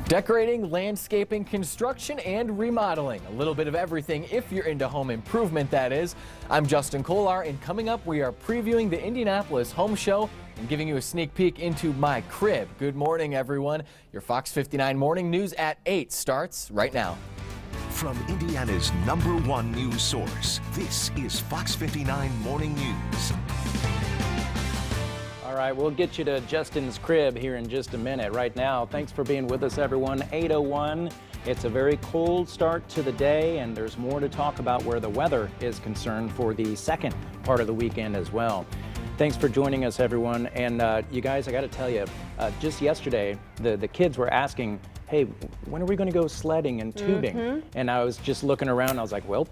Decorating, landscaping, construction, and remodeling. A little bit of everything if you're into home improvement, that is. I'm Justin Kolar, and coming up, we are previewing the Indianapolis Home Show and giving you a sneak peek into my crib. Good morning, everyone. Your Fox 59 Morning News at 8 starts right now. From Indiana's #1 news source, this is Fox 59 Morning News. All right, we'll get you to Justin's crib here in just a minute. Right now, thanks for being with us, everyone. 8:01. It's a very cold start to the day, and there's more to talk about where the weather is concerned for the second part of the weekend as well. Thanks for joining us, everyone. And you guys, I got to tell you, just yesterday, the kids were asking, hey, when are we going to go sledding and tubing? And I was just looking around. I was like, well,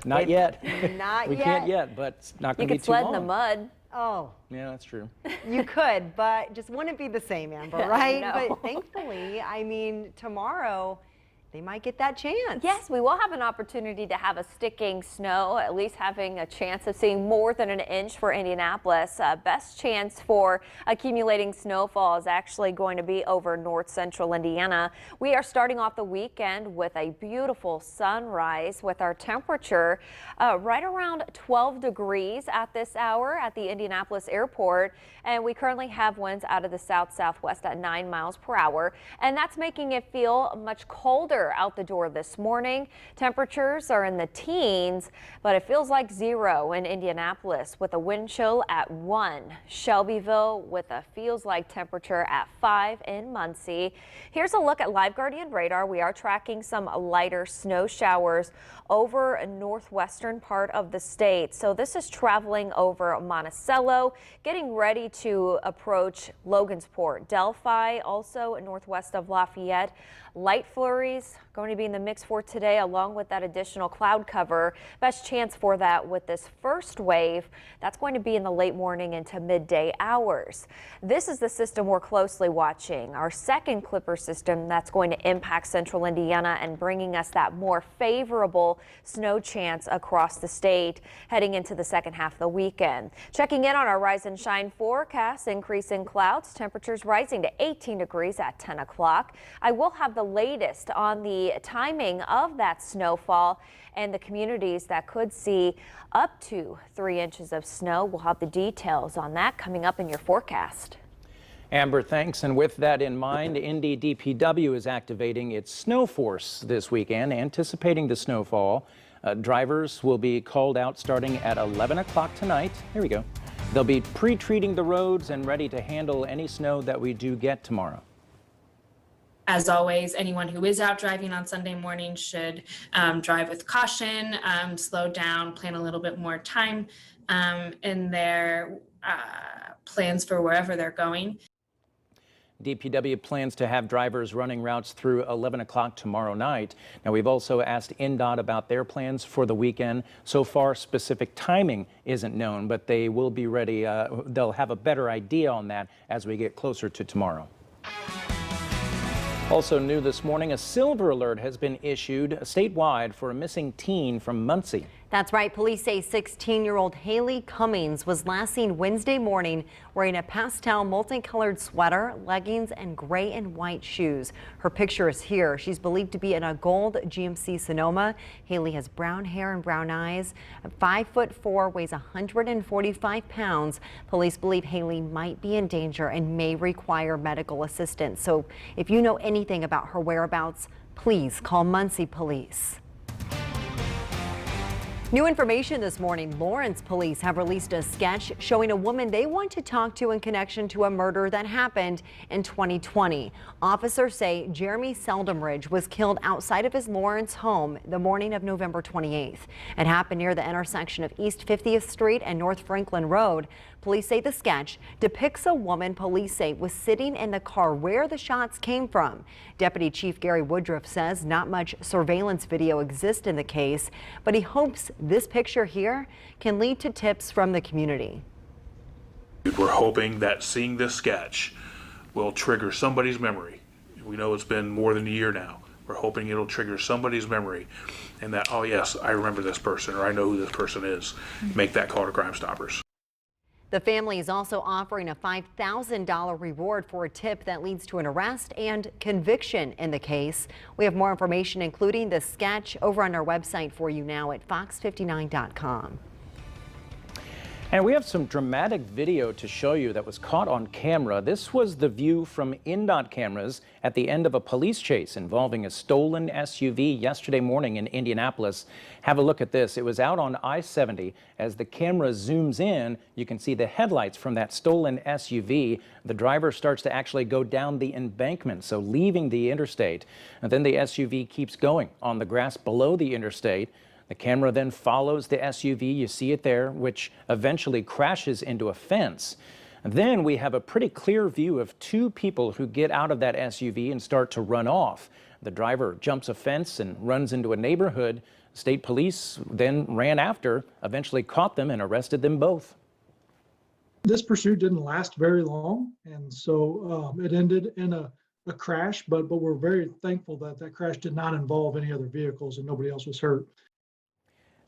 not yet. Not we yet. can't yet, but it's not going to be too long. You could sled in the mud. Oh. Yeah, that's true. You could, but just wouldn't be the same, Amber, right? No. But thankfully, I mean, tomorrow, they might get that chance. Yes, we will have an opportunity to have a sticking snow, at least having a chance of seeing more than an inch for Indianapolis. Best chance for accumulating snowfall is actually going to be over north central Indiana. We are starting off the weekend with a beautiful sunrise with our temperature right around 12 degrees at this hour at the Indianapolis airport. And we currently have winds out of the south-southwest at 9 miles per hour. And that's making it feel much colder out the door this morning. Temperatures are in the teens, but it feels like 0 in Indianapolis with a wind chill at 1. Shelbyville with a feels like temperature at 5 in Muncie. Here's a look at Live Guardian radar. We are tracking some lighter snow showers over a northwestern part of the state. So this is traveling over Monticello, getting ready to approach Logansport, Delphi, also northwest of Lafayette. Light flurries going to be in the mix for today, along with that additional cloud cover. Best chance for that with this first wave. That's going to be in the late morning into midday hours. This is the system we're closely watching. Our second Clipper system that's going to impact central Indiana and bringing us that more favorable snow chance across the state heading into the second half of the weekend. Checking in on our rise and shine forecast, increasing clouds, temperatures rising to 18 degrees at 10 o'clock. I will have the latest on the timing of that snowfall and the communities that could see up to 3 inches of snow. We'll have the details on that coming up in your forecast. Amber, thanks. And with that in mind, Indy DPW is activating its snow force this weekend, anticipating the snowfall. Drivers will be called out starting at 11 o'clock tonight. Here we go. They'll be pre-treating the roads and ready to handle any snow that we do get tomorrow. As always, anyone who is out driving on Sunday morning should drive with caution, slow down, plan a little bit more time in their plans for wherever they're going. DPW plans to have drivers running routes through 11 o'clock tomorrow night. Now, we've also asked INDOT about their plans for the weekend. So far, specific timing isn't known, but they will be ready. They'll have a better idea on that as we get closer to tomorrow. Also new this morning, a silver alert has been issued statewide for a missing teen from Muncie. That's right. Police say 16-year-old Haley Cummings was last seen Wednesday morning wearing a pastel multicolored sweater, leggings, and gray and white shoes. Her picture is here. She's believed to be in a gold GMC Sonoma. Haley has brown hair and brown eyes. 5'4", weighs 145 pounds. Police believe Haley might be in danger and may require medical assistance. So if you know anything about her whereabouts, please call Muncie Police. New information this morning. Lawrence police have released a sketch showing a woman they want to talk to in connection to a murder that happened in 2020. Officers say Jeremy Seldamridge was killed outside of his Lawrence home the morning of November 28th. It happened near the intersection of East 50th Street and North Franklin Road. Police say the sketch depicts a woman police say was sitting in the car where the shots came from. Deputy Chief Gary Woodruff says not much surveillance video exists in the case, but he hopes this picture here can lead to tips from the community. We're hoping that seeing this sketch will trigger somebody's memory. We know it's been more than a year now. We're hoping it'll trigger somebody's memory and that, oh yes, I remember this person or I know who this person is. Make that call to Crime Stoppers. The family is also offering a $5,000 reward for a tip that leads to an arrest and conviction in the case. We have more information, including the sketch, over on our website for you now at fox59.com. And we have some dramatic video to show you that was caught on camera. This was the view from INDOT cameras at the end of a police chase involving a stolen SUV yesterday morning in Indianapolis. Have a look at this. It was out on I-70. As the camera zooms in, you can see the headlights from that stolen SUV. The driver starts to actually go down the embankment, so leaving the interstate. And then the SUV keeps going on the grass below the interstate. The camera then follows the SUV, you see it there, which eventually crashes into a fence. And then we have a pretty clear view of two people who get out of that SUV and start to run off. The driver jumps a fence and runs into a neighborhood. State police then ran after, eventually caught them and arrested them both. This pursuit didn't last very long, and so it ended in a crash, but we're very thankful that that crash did not involve any other vehicles and nobody else was hurt.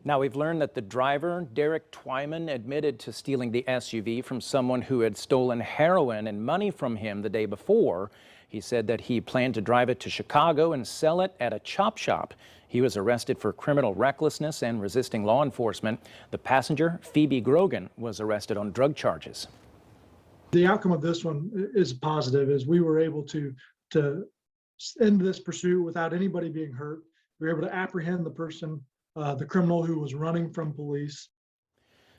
Now, we've learned that the driver, Derek Twyman, admitted to stealing the SUV from someone who had stolen heroin and money from him the day before. He said that he planned to drive it to Chicago and sell it at a chop shop. He was arrested for criminal recklessness and resisting law enforcement. The passenger, Phoebe Grogan, was arrested on drug charges. The outcome of this one is positive, as we were able to end this pursuit without anybody being hurt. We were able to apprehend the person, the criminal who was running from police.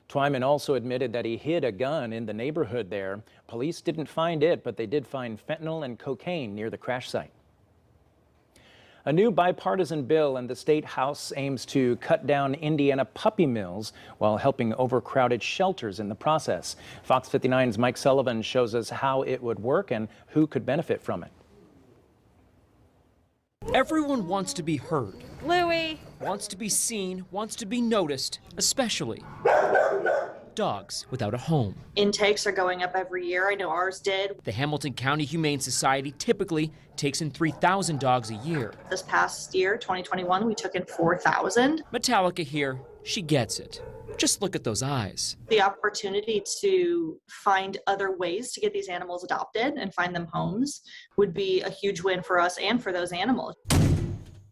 Twyman also admitted that he hid a gun in the neighborhood there. Police didn't find it, but they did find fentanyl and cocaine near the crash site. A new bipartisan bill in the state house aims to cut down Indiana puppy mills while helping overcrowded shelters in the process. Fox 59's Mike Sullivan shows us how it would work and who could benefit from it. Everyone wants to be heard. Louie. Wants to be seen, wants to be noticed, especially dogs without a home. Intakes are going up every year. I know ours did. The Hamilton County Humane Society typically takes in 3,000 dogs a year. This past year, 2021, we took in 4,000. Metallica here, she gets it. Just look at those eyes. The opportunity to find other ways to get these animals adopted and find them homes would be a huge win for us and for those animals.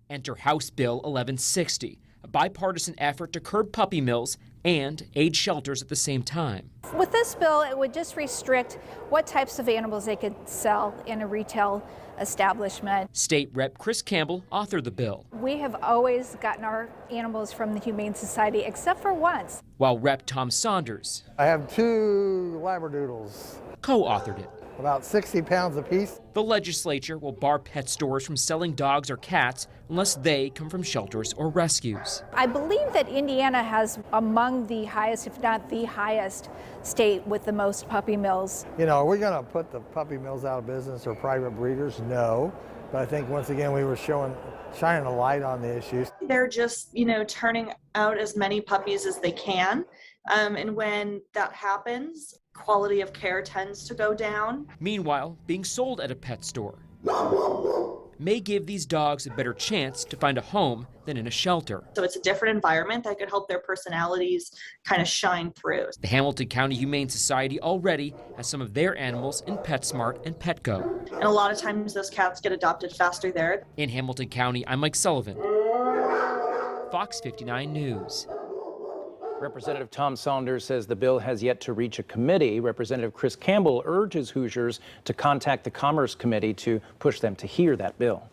Enter House Bill 1160, a bipartisan effort to curb puppy mills and aid shelters at the same time. With this bill, it would just restrict what types of animals they could sell in a retail establishment. State Rep Chris Campbell authored the bill. We have always gotten our animals from the Humane Society, except for once. While Rep Tom Saunders, I have 2 Labradoodles. Co-authored it. About 60 pounds apiece. The legislature will bar pet stores from selling dogs or cats unless they come from shelters or rescues. I believe that Indiana has among the highest, if not the highest, state with the most puppy mills. You know, are we going to put the puppy mills out of business or private breeders? No. But I think once again we were shining a light on the issues. They're just, turning out as many puppies as they can. And when that happens, quality of care tends to go down. Meanwhile, being sold at a pet store may give these dogs a better chance to find a home than in a shelter. So it's a different environment that could help their personalities kind of shine through. The Hamilton County Humane Society already has some of their animals in PetSmart and Petco. And a lot of times those cats get adopted faster there. In Hamilton County, I'm Mike Sullivan, Fox 59 News. Representative Tom Saunders says the bill has yet to reach a committee. Representative Chris Campbell urges Hoosiers to contact the Commerce Committee to push them to hear that bill.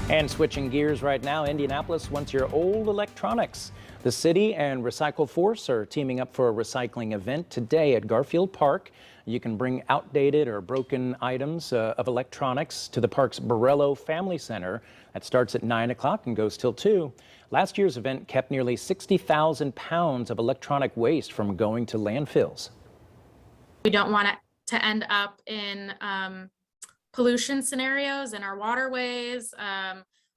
And switching gears right now, Indianapolis wants your old electronics. The city and Recycle Force are teaming up for a recycling event today at Garfield Park. You can bring outdated or broken items of electronics to the park's Borello Family Center. That starts at 9 o'clock and goes till 2. Last year's event kept nearly 60,000 pounds of electronic waste from going to landfills. We don't want it to end up in pollution scenarios in our waterways,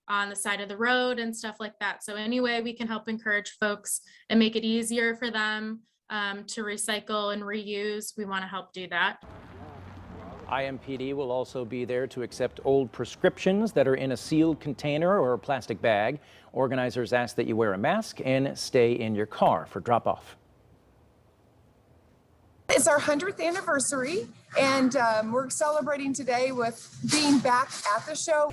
on the side of the road and stuff like that. So any way we can help encourage folks and make it easier for them to recycle and reuse, we want to help do that. IMPD will also be there to accept old prescriptions that are in a sealed container or a plastic bag. Organizers ask that you wear a mask and stay in your car for drop-off. It's our 100th anniversary, and we're celebrating today with being back at the show.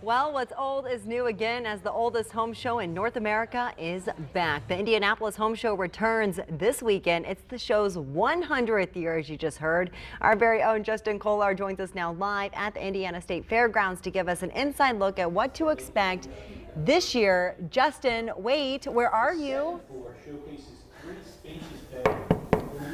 Well, what's old is new again, as the oldest home show in North America is back. The Indianapolis Home Show returns this weekend. It's the show's 100th year, as you just heard. Our very own Justin Kolar joins us now live at the Indiana State Fairgrounds to give us an inside look at what to expect this year. Justin, wait, where are you?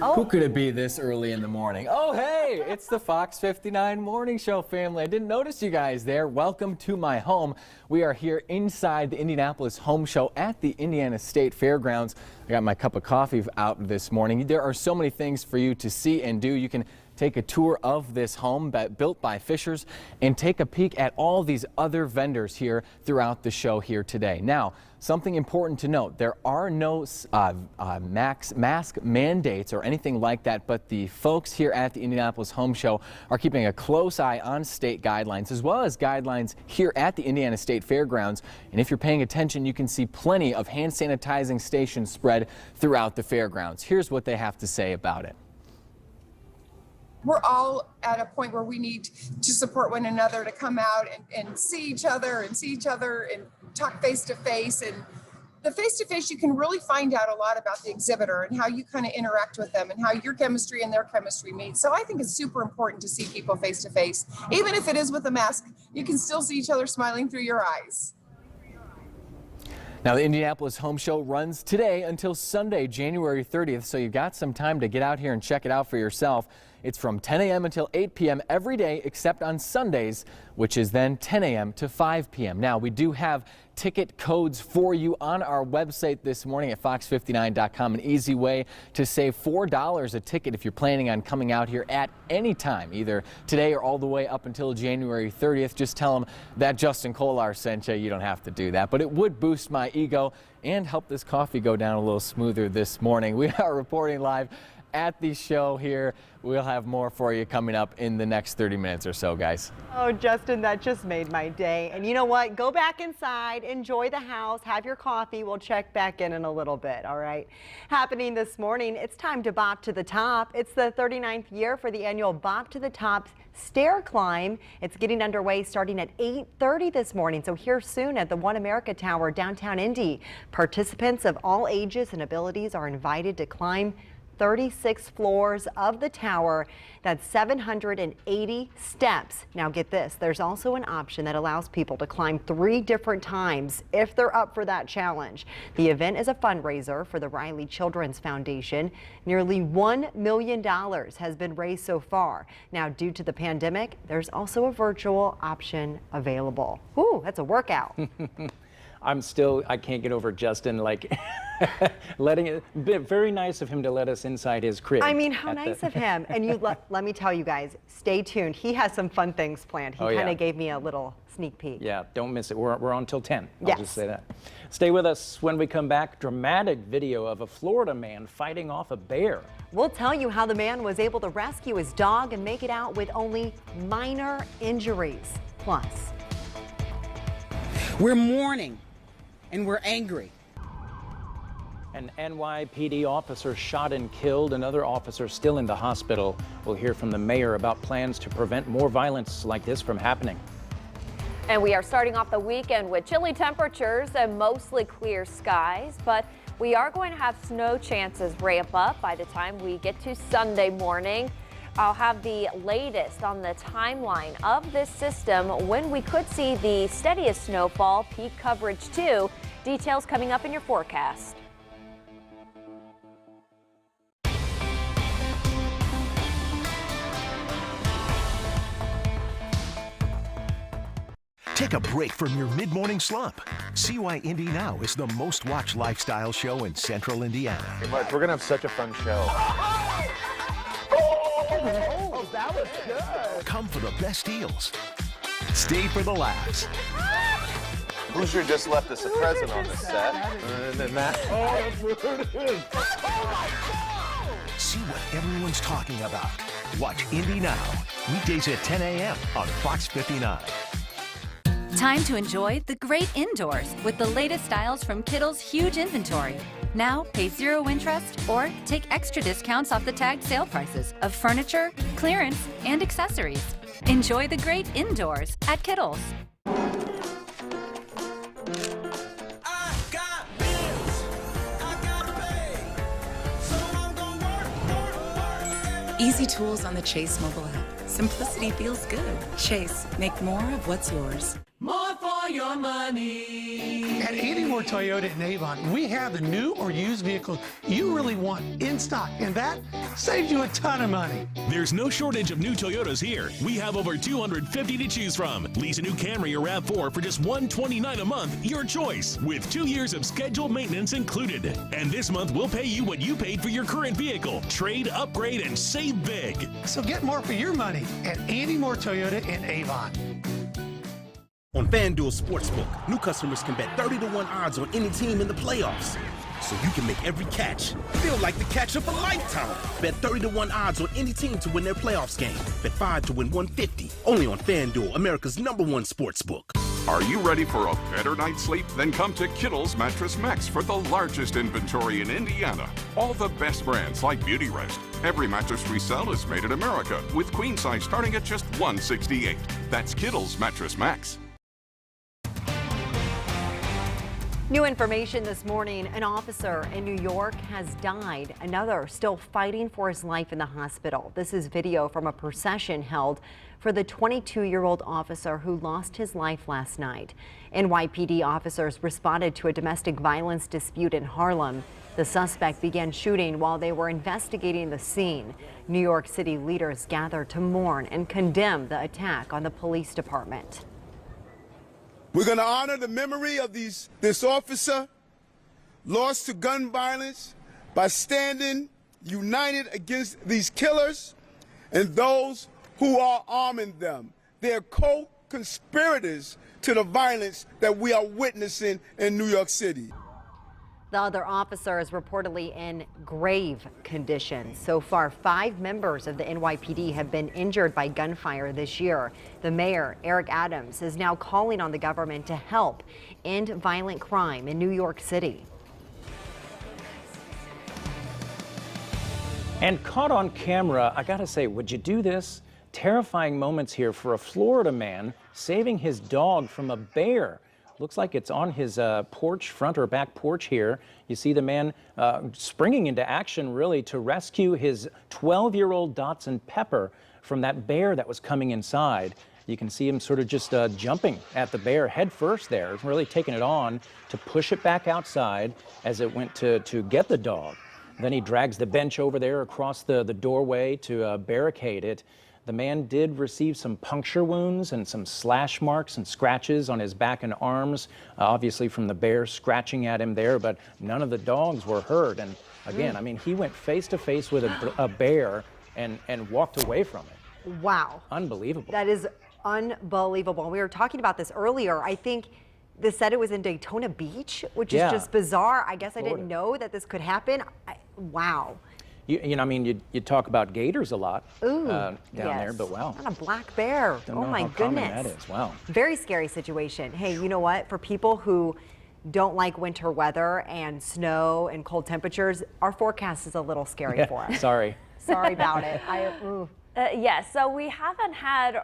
Oh. Who could it be this early in the morning? Oh, hey, it's the Fox 59 Morning Show family. I didn't notice you guys there. Welcome to my home. We are here inside the Indianapolis Home Show at the Indiana State Fairgrounds. I got my cup of coffee out this morning. There are so many things for you to see and do. You can take a tour of this home built by Fishers and take a peek at all these other vendors here throughout the show here today. Now, something important to note, there are no mask mandates or anything like that, but the folks here at the Indianapolis Home Show are keeping a close eye on state guidelines as well as guidelines here at the Indiana State Fairgrounds. And if you're paying attention, you can see plenty of hand sanitizing stations spread throughout the fairgrounds. Here's what they have to say about it. We're all at a point where we need to support one another, to come out and see each other and talk face to face. And the face to face, you can really find out a lot about the exhibitor and how you kind of interact with them and how your chemistry and their chemistry meet. So I think it's super important to see people face to face. Even if it is with a mask, you can still see each other smiling through your eyes. Now, the Indianapolis Home Show runs today until Sunday, January 30th, so you've got some time to get out here and check it out for yourself. It's from 10 a.m. until 8 p.m. every day except on Sundays, which is then 10 a.m. to 5 p.m. Now, we do have ticket codes for you on our website this morning at fox59.com. An easy way to save $4 a ticket if you're planning on coming out here at any time, either today or all the way up until January 30th. Just tell them that Justin Kolar sent you. You don't have to do that, but it would boost my ego and help this coffee go down a little smoother this morning. We are reporting live at the show here. We'll have more for you coming up in the next 30 minutes or so, guys. Oh, Justin, that just made my day. And you know what? Go back inside, enjoy the house, have your coffee. We'll check back in a little bit, all right? Happening this morning, it's time to Bop to the Top. It's the 39th year for the annual Bop to the Top stair climb. It's getting underway starting at 8:30 this morning, so here soon at the One America Tower, downtown Indy. Participants of all ages and abilities are invited to climb 36 floors of the tower. That's 780 steps. Now get this, there's also an option that allows people to climb 3 different times if they're up for that challenge. The event is a fundraiser for the Riley Children's Foundation. Nearly $1 million has been raised so far. Now, due to the pandemic, there's also a virtual option available. Ooh, that's a workout. I can't get over Justin, like, letting it, very nice of him to let us inside his crib. I mean, how nice of him. And you let me tell you guys, stay tuned. He has some fun things planned. He kind of gave me a little sneak peek. Yeah, don't miss it. We're on till 10. Yes. I'll just say that. Stay with us when we come back. Dramatic video of a Florida man fighting off a bear. We'll tell you how the man was able to rescue his dog and make it out with only minor injuries. Plus, we're mourning and we're angry. An NYPD officer shot and killed, another officer still in the hospital. We'll hear from the mayor about plans to prevent more violence like this from happening. And we are starting off the weekend with chilly temperatures and mostly clear skies, but we are going to have snow chances ramp up by the time we get to Sunday morning. I'll have the latest on the timeline of this system, when we could see the steadiest snowfall, peak coverage too. Details coming up in your forecast. Take a break from your mid-morning slump. See why Indy Now is the most watched lifestyle show in central Indiana. Hey, Mark, we're going to have such a fun show. Oh, that was good. Come for the best deals. Stay for the laughs. Hoosier just left us a present on the set. And then that. Oh, that's what it is. See what everyone's talking about. Watch Indy Now, weekdays at 10 a.m. on Fox 59. Time to enjoy the great indoors with the latest styles from Kittle's huge inventory. Now, pay 0 interest or take extra discounts off the tagged sale prices of furniture, clearance, and accessories. Enjoy the great indoors at Kittles. Easy tools on the Chase mobile app. Simplicity feels good. Chase, make more of what's yours. More for your money. At Andy Moore Toyota in Avon, we have the new or used vehicles you really want in stock, and that saves you a ton of money. There's no shortage of new Toyotas here. We have over 250 to choose from. Lease a new Camry or RAV4 for just $129 a month, your choice, with 2 years of scheduled maintenance included. And this month, we'll pay you what you paid for your current vehicle. Trade, upgrade, and save big. So get more for your money at Andy Moore Toyota in Avon. On FanDuel Sportsbook, new customers can bet 30-to-1 odds on any team in the playoffs. So you can make every catch feel like the catch of a lifetime. Bet 30-to-1 odds on any team to win their playoffs game. Bet 5 to win 150. Only on FanDuel, America's #1 sportsbook. Are you ready for a better night's sleep? Then come to Kittles Mattress Max for the largest inventory in Indiana. All the best brands like Beautyrest. Every mattress we sell is made in America, with queen size starting at just $168. That's Kittles Mattress Max. New information this morning, an officer in New York has died. Another still fighting for his life in the hospital. This is video from a procession held for the 22-year-old officer who lost his life last night. NYPD officers responded to a domestic violence dispute in Harlem. The suspect began shooting while they were investigating the scene. New York City leaders gathered to mourn and condemn the attack on the police department. We're going to honor the memory of this officer lost to gun violence by standing united against these killers and those who are arming them. They're co-conspirators to the violence that we are witnessing in New York City. The other officer is reportedly in grave condition. So far, 5 members of the NYPD have been injured by gunfire this year. The mayor, Eric Adams, is now calling on the government to help end violent crime in New York City. And caught on camera, I gotta say, would you do this? Terrifying moments here for a Florida man saving his dog from a bear. Looks like it's on his porch, front or back porch here. You see the man springing into action really to rescue his 12-year-old Dotson Pepper from that bear that was coming inside. You can see him sort of just jumping at the bear head first there, really taking it on to push it back outside as it went to get the dog. Then he drags the bench over there across the doorway to barricade it. The man did receive some puncture wounds and some slash marks and scratches on his back and arms, obviously from the bear scratching at him there, but none of the dogs were hurt. And again, I mean, he went face to face with a bear and walked away from it. Wow. Unbelievable. That is unbelievable. We were talking about this earlier. I think they said it was in Daytona Beach, which is just bizarre. I guess Florida. I didn't know that this could happen. Wow. You know, I mean, you talk about gators a lot down there, but wow. Not a black bear. Don't know my how common goodness. that is. Wow. Very scary situation. Hey, you know what? For people who don't like winter weather and snow and cold temperatures, our forecast is a little scary for us. Sorry. Sorry about it. Yes, so we haven't had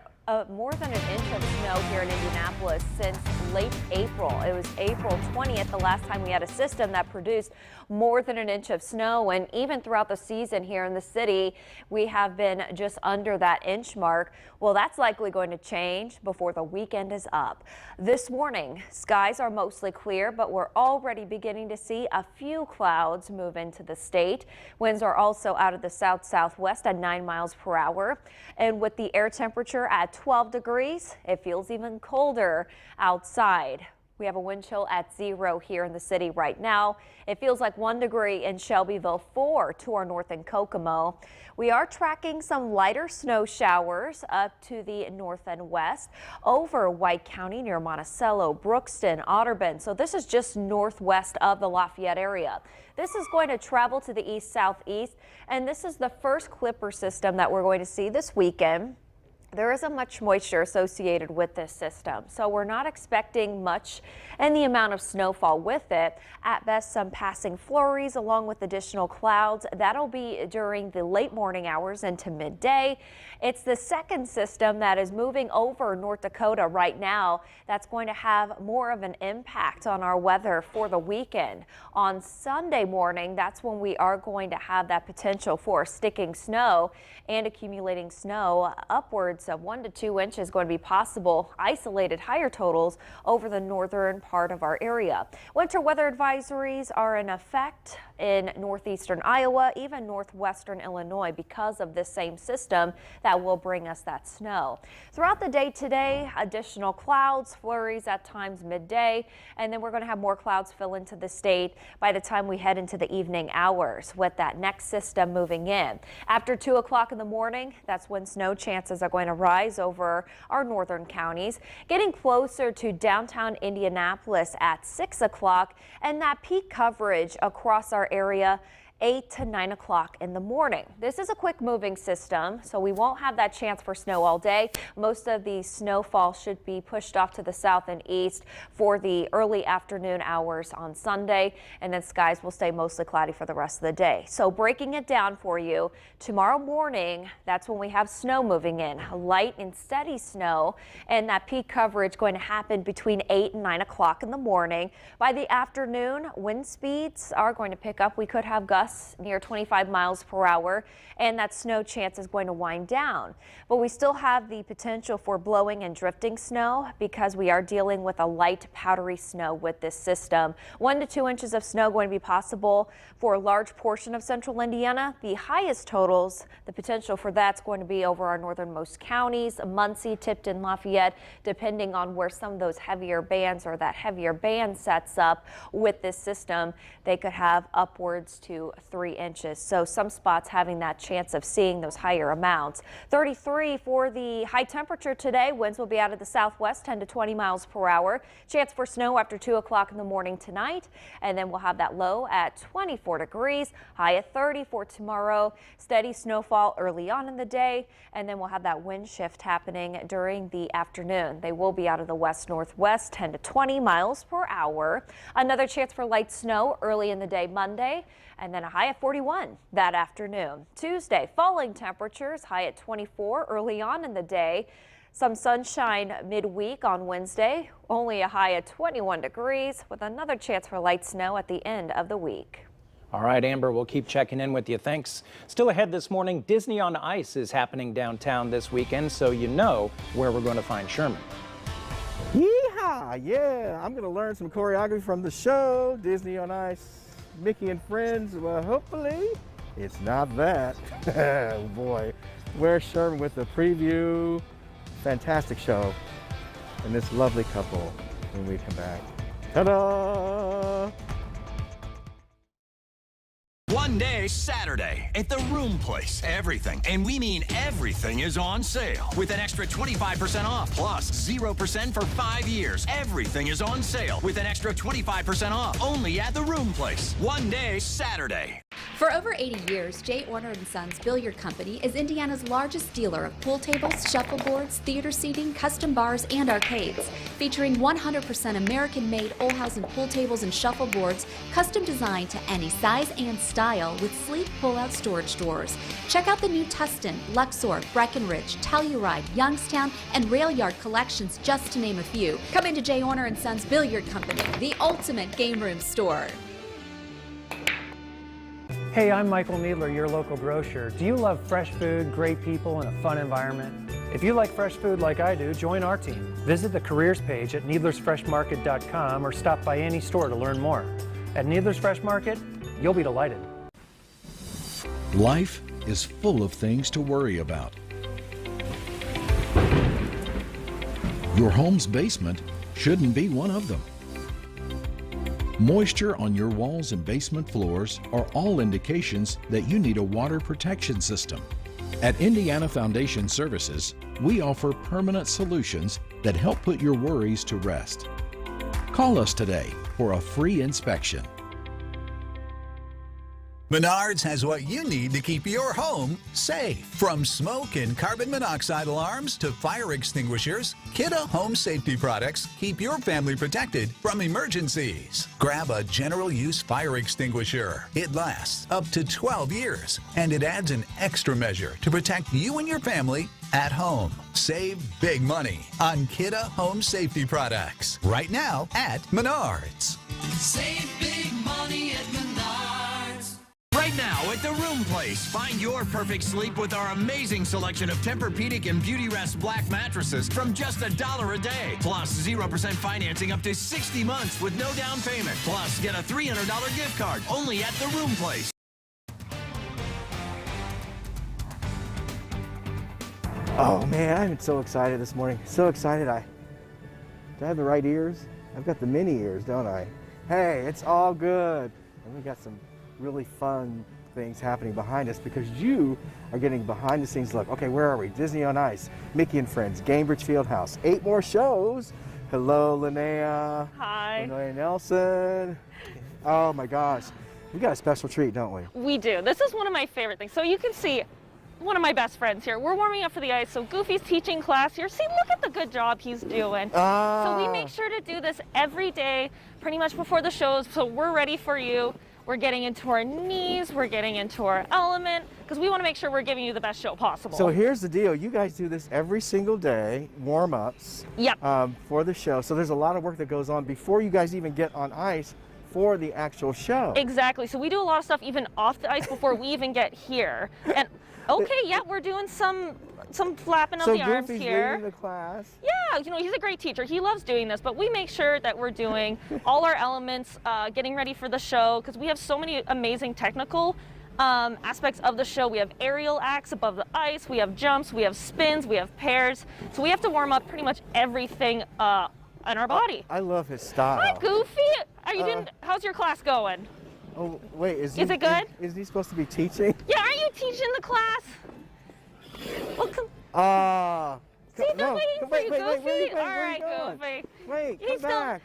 more than an inch of snow here in Indianapolis since late April. It was April 20th, the last time we had a system that produced more than an inch of snow. And even throughout the season here in the city, we have been just under that inch mark. Well, that's likely going to change before the weekend is up. This morning, skies are mostly clear, but we're already beginning to see a few clouds move into the state. Winds are also out of the south-southwest at 9 miles per hour. And with the air temperature at 12 degrees, it feels even colder outside. We have a wind chill at 0 here in the city right now. It feels like 1 degree in Shelbyville, 4 to our north in Kokomo. We are tracking some lighter snow showers up to the north and west over White County near Monticello, Brookston, Otterburn. So this is just northwest of the Lafayette area. This is going to travel to the east-southeast, and this is the first Clipper system that we're going to see this weekend. there isn't much moisture associated with this system, so we're not expecting much in the amount of snowfall with it. At best, some passing flurries along with additional clouds. That'll be during the late morning hours into midday. It's the second system that is moving over North Dakota right now that's going to have more of an impact on our weather for the weekend. On Sunday morning, that's when we are going to have that potential for sticking snow and accumulating snow. Upwards of 1 to 2 inches going to be possible. Isolated higher totals over the northern part of our area. Winter weather advisories are in effect in northeastern Iowa, even northwestern Illinois, because of this same system that will bring us that snow. Throughout the day today, additional clouds, flurries at times midday, and then we're going to have more clouds fill into the state by the time we head into the evening hours with that next system moving in. After 2 o'clock in the morning, that's when snow chances are going to rise over our northern counties, getting closer to downtown Indianapolis at 6 o'clock, and that peak coverage across our area 8 to 9 o'clock in the morning. This is a quick moving system, so we won't have that chance for snow all day. Most of the snowfall should be pushed off to the south and east for the early afternoon hours on Sunday, and then skies will stay mostly cloudy for the rest of the day. So breaking it down for you, tomorrow morning, that's when we have snow moving in, light and steady snow, and that peak coverage going to happen between 8 and 9 o'clock in the morning. By the afternoon, wind speeds are going to pick up. We could have gusts near 25 miles per hour, and that snow chance is going to wind down. But we still have the potential for blowing and drifting snow because we are dealing with a light powdery snow with this system. 1 to 2 inches of snow going to be possible for a large portion of central Indiana. The highest totals, the potential for that's going to be over our northernmost counties, Muncie, Tipton, Lafayette, depending on where some of those heavier bands or that heavier band sets up with this system. They could have upwards to 3 inches. So some spots having that chance of seeing those higher amounts. 33 for the high temperature today. Winds will be out of the southwest 10 to 20 miles per hour. Chance for snow after 2 o'clock in the morning tonight. And then we'll have that low at 24 degrees, high at 30 for tomorrow. Steady snowfall early on in the day. And then we'll have that wind shift happening during the afternoon. They will be out of the west-northwest 10 to 20 miles per hour. Another chance for light snow early in the day Monday, and then a high of 41 that afternoon. Tuesday, falling temperatures, high at 24 early on in the day. Some sunshine midweek on Wednesday, only a high of 21 degrees with another chance for light snow at the end of the week. All right, Amber, we'll keep checking in with you. Thanks. Still ahead this morning, Disney on Ice is happening downtown this weekend, so you know where we're going to find Sherman. Yeehaw! Yeah, I'm going to learn some choreography from the show, Disney on Ice. Mickey and Friends, well, hopefully it's not that. Oh boy, where's Sherman with the preview? Fantastic show and this lovely couple when we come back. Ta-da! One day Saturday at the Room Place. Everything, and we mean everything, is on sale with an extra 25% off plus 0% for 5 years. Everything is on sale with an extra 25% off only at the Room Place. One day Saturday. For over 80 years, J. Orner & Sons Billiard Company is Indiana's largest dealer of pool tables, shuffleboards, theater seating, custom bars, and arcades. Featuring 100% American-made Olhausen pool tables and shuffleboards, custom designed to any size and style with sleek pull-out storage doors. Check out the new Tustin, Luxor, Breckenridge, Telluride, Youngstown, and Rail Yard collections, just to name a few. Come into J. Orner & Sons Billiard Company, the ultimate game room store. Hey, I'm Michael Needler, your local grocer. Do you love fresh food, great people, and a fun environment? If you like fresh food like I do, join our team. Visit the careers page at needlersfreshmarket.com or stop by any store to learn more. At Needler's Fresh Market, you'll be delighted. Life is full of things to worry about. Your home's basement shouldn't be one of them. Moisture on your walls and basement floors are all indications that you need a water protection system. At Indiana Foundation Services, we offer permanent solutions that help put your worries to rest. Call us today for a free inspection. Menards has what you need to keep your home safe. From smoke and carbon monoxide alarms to fire extinguishers, Kidde Home Safety products keep your family protected from emergencies. Grab a general use fire extinguisher. It lasts up to 12 years, and it adds an extra measure to protect you and your family at home. Save big money on Kidde Home Safety products right now at Menards. Save big money at Menards. Right now at the Room Place, find your perfect sleep with our amazing selection of Tempur-Pedic and Beautyrest Black mattresses from just $1 a day. Plus 0% financing up to 60 months with no down payment. Plus get a $300 gift card only at the Room Place. Oh man, I'm so excited this morning. So excited. Do I have the right ears? I've got the mini ears, don't I? Hey, it's all good. And we got some really fun things happening behind us because you are getting behind the scenes look. Okay, where are we? Disney on Ice, Mickey and Friends, Gainbridge Fieldhouse, 8 more shows. Hello, Linnea. Hi. Linnea Nelson. Oh my gosh. We got a special treat, don't we? We do. This is one of my favorite things. So you can see one of my best friends here. We're warming up for the ice. So Goofy's teaching class here. See, look at the good job he's doing. So we make sure to do this every day, pretty much before the shows. So we're ready for you. We're getting into our knees, we're getting into our element, because we want to make sure we're giving you the best show possible. So here's the deal. You guys do this every single day, warm-ups for the show. So there's a lot of work that goes on before you guys even get on ice for the actual show. Exactly. So we do a lot of stuff even off the ice before we even get here. And okay, yeah, we're doing some flapping of the arms Goofy's here. leading the class. Yeah, you know, he's a great teacher. He loves doing this, but we make sure that we're doing all our elements, getting ready for the show, because we have so many amazing technical aspects of the show. We have aerial acts above the ice, we have jumps, we have spins, we have pairs. So we have to warm up pretty much everything on our body. I love his style. Hi, Goofy. Are you doing? How's your class going? Oh, wait, is it good? Is he supposed to be teaching? Yeah, aren't you teaching the class? Well, come. See, they're waiting for you, Goofy. All right, Goofy. Wait, come back.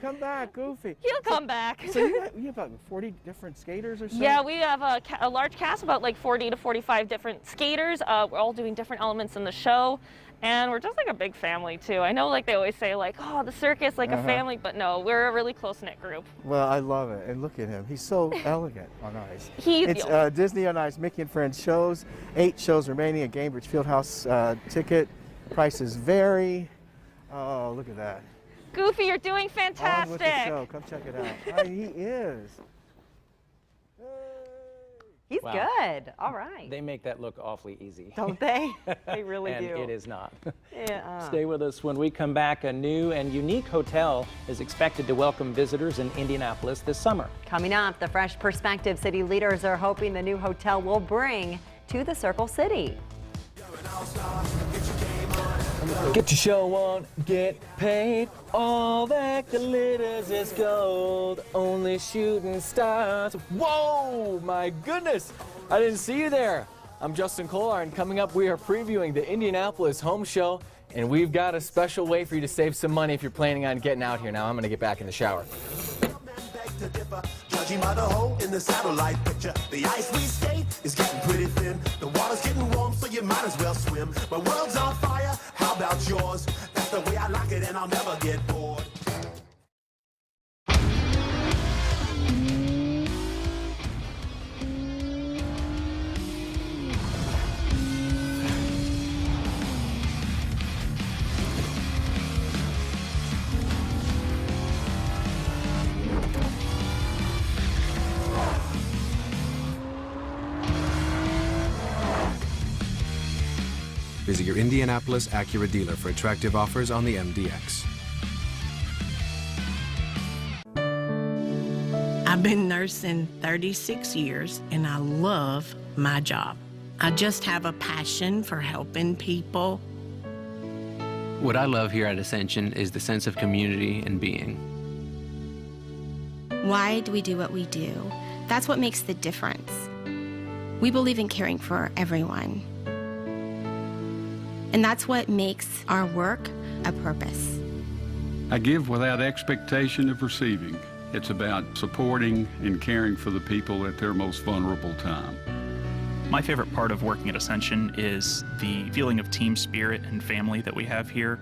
Come back, Goofy. He'll come back. So you have about 40 different skaters or so? Yeah, we have a large cast, about like 40 to 45 different skaters. We're all doing different elements in the show. And we're just like a big family too. I know, like they always say, like, oh, the circus, like a family, but no, we're a really close-knit group. Well, I love it, and look at him. He's so elegant on ice. It's Disney on Ice, Mickey and Friends shows. 8 shows remaining at Gainbridge Fieldhouse. Ticket prices vary. Oh, look at that. Goofy, you're doing fantastic. On with the show. Come check it out. He is. He's good. All right. They make that look awfully easy. Don't they? They really and do. it is not. Yeah. Stay with us. When we come back, a new and unique hotel is expected to welcome visitors in Indianapolis this summer. Coming up, the fresh perspective city leaders are hoping the new hotel will bring to the Circle City. Get your show on, get paid. All that glitters is gold. Only shooting stars. Whoa, my goodness. I didn't see you there. I'm Justin Kolar, and coming up, we are previewing the Indianapolis Home Show, and we've got a special way for you to save some money if you're planning on getting out here. Now, I'm going to get back in the shower. Judging by the hole in the satellite picture, the ice we skate is getting pretty thin. The water's getting warm, so you might as well swim. My world's on fire, how about yours? That's the way I like it, and I'll never get bored. Visit your Indianapolis Acura dealer for attractive offers on the MDX. I've been nursing 36 years and I love my job. I just have a passion for helping people. What I love here at Ascension is the sense of community and being. Why do we do what we do? That's what makes the difference. We believe in caring for everyone. And that's what makes our work a purpose. I give without expectation of receiving. It's about supporting and caring for the people at their most vulnerable time. My favorite part of working at Ascension is the feeling of team spirit and family that we have here.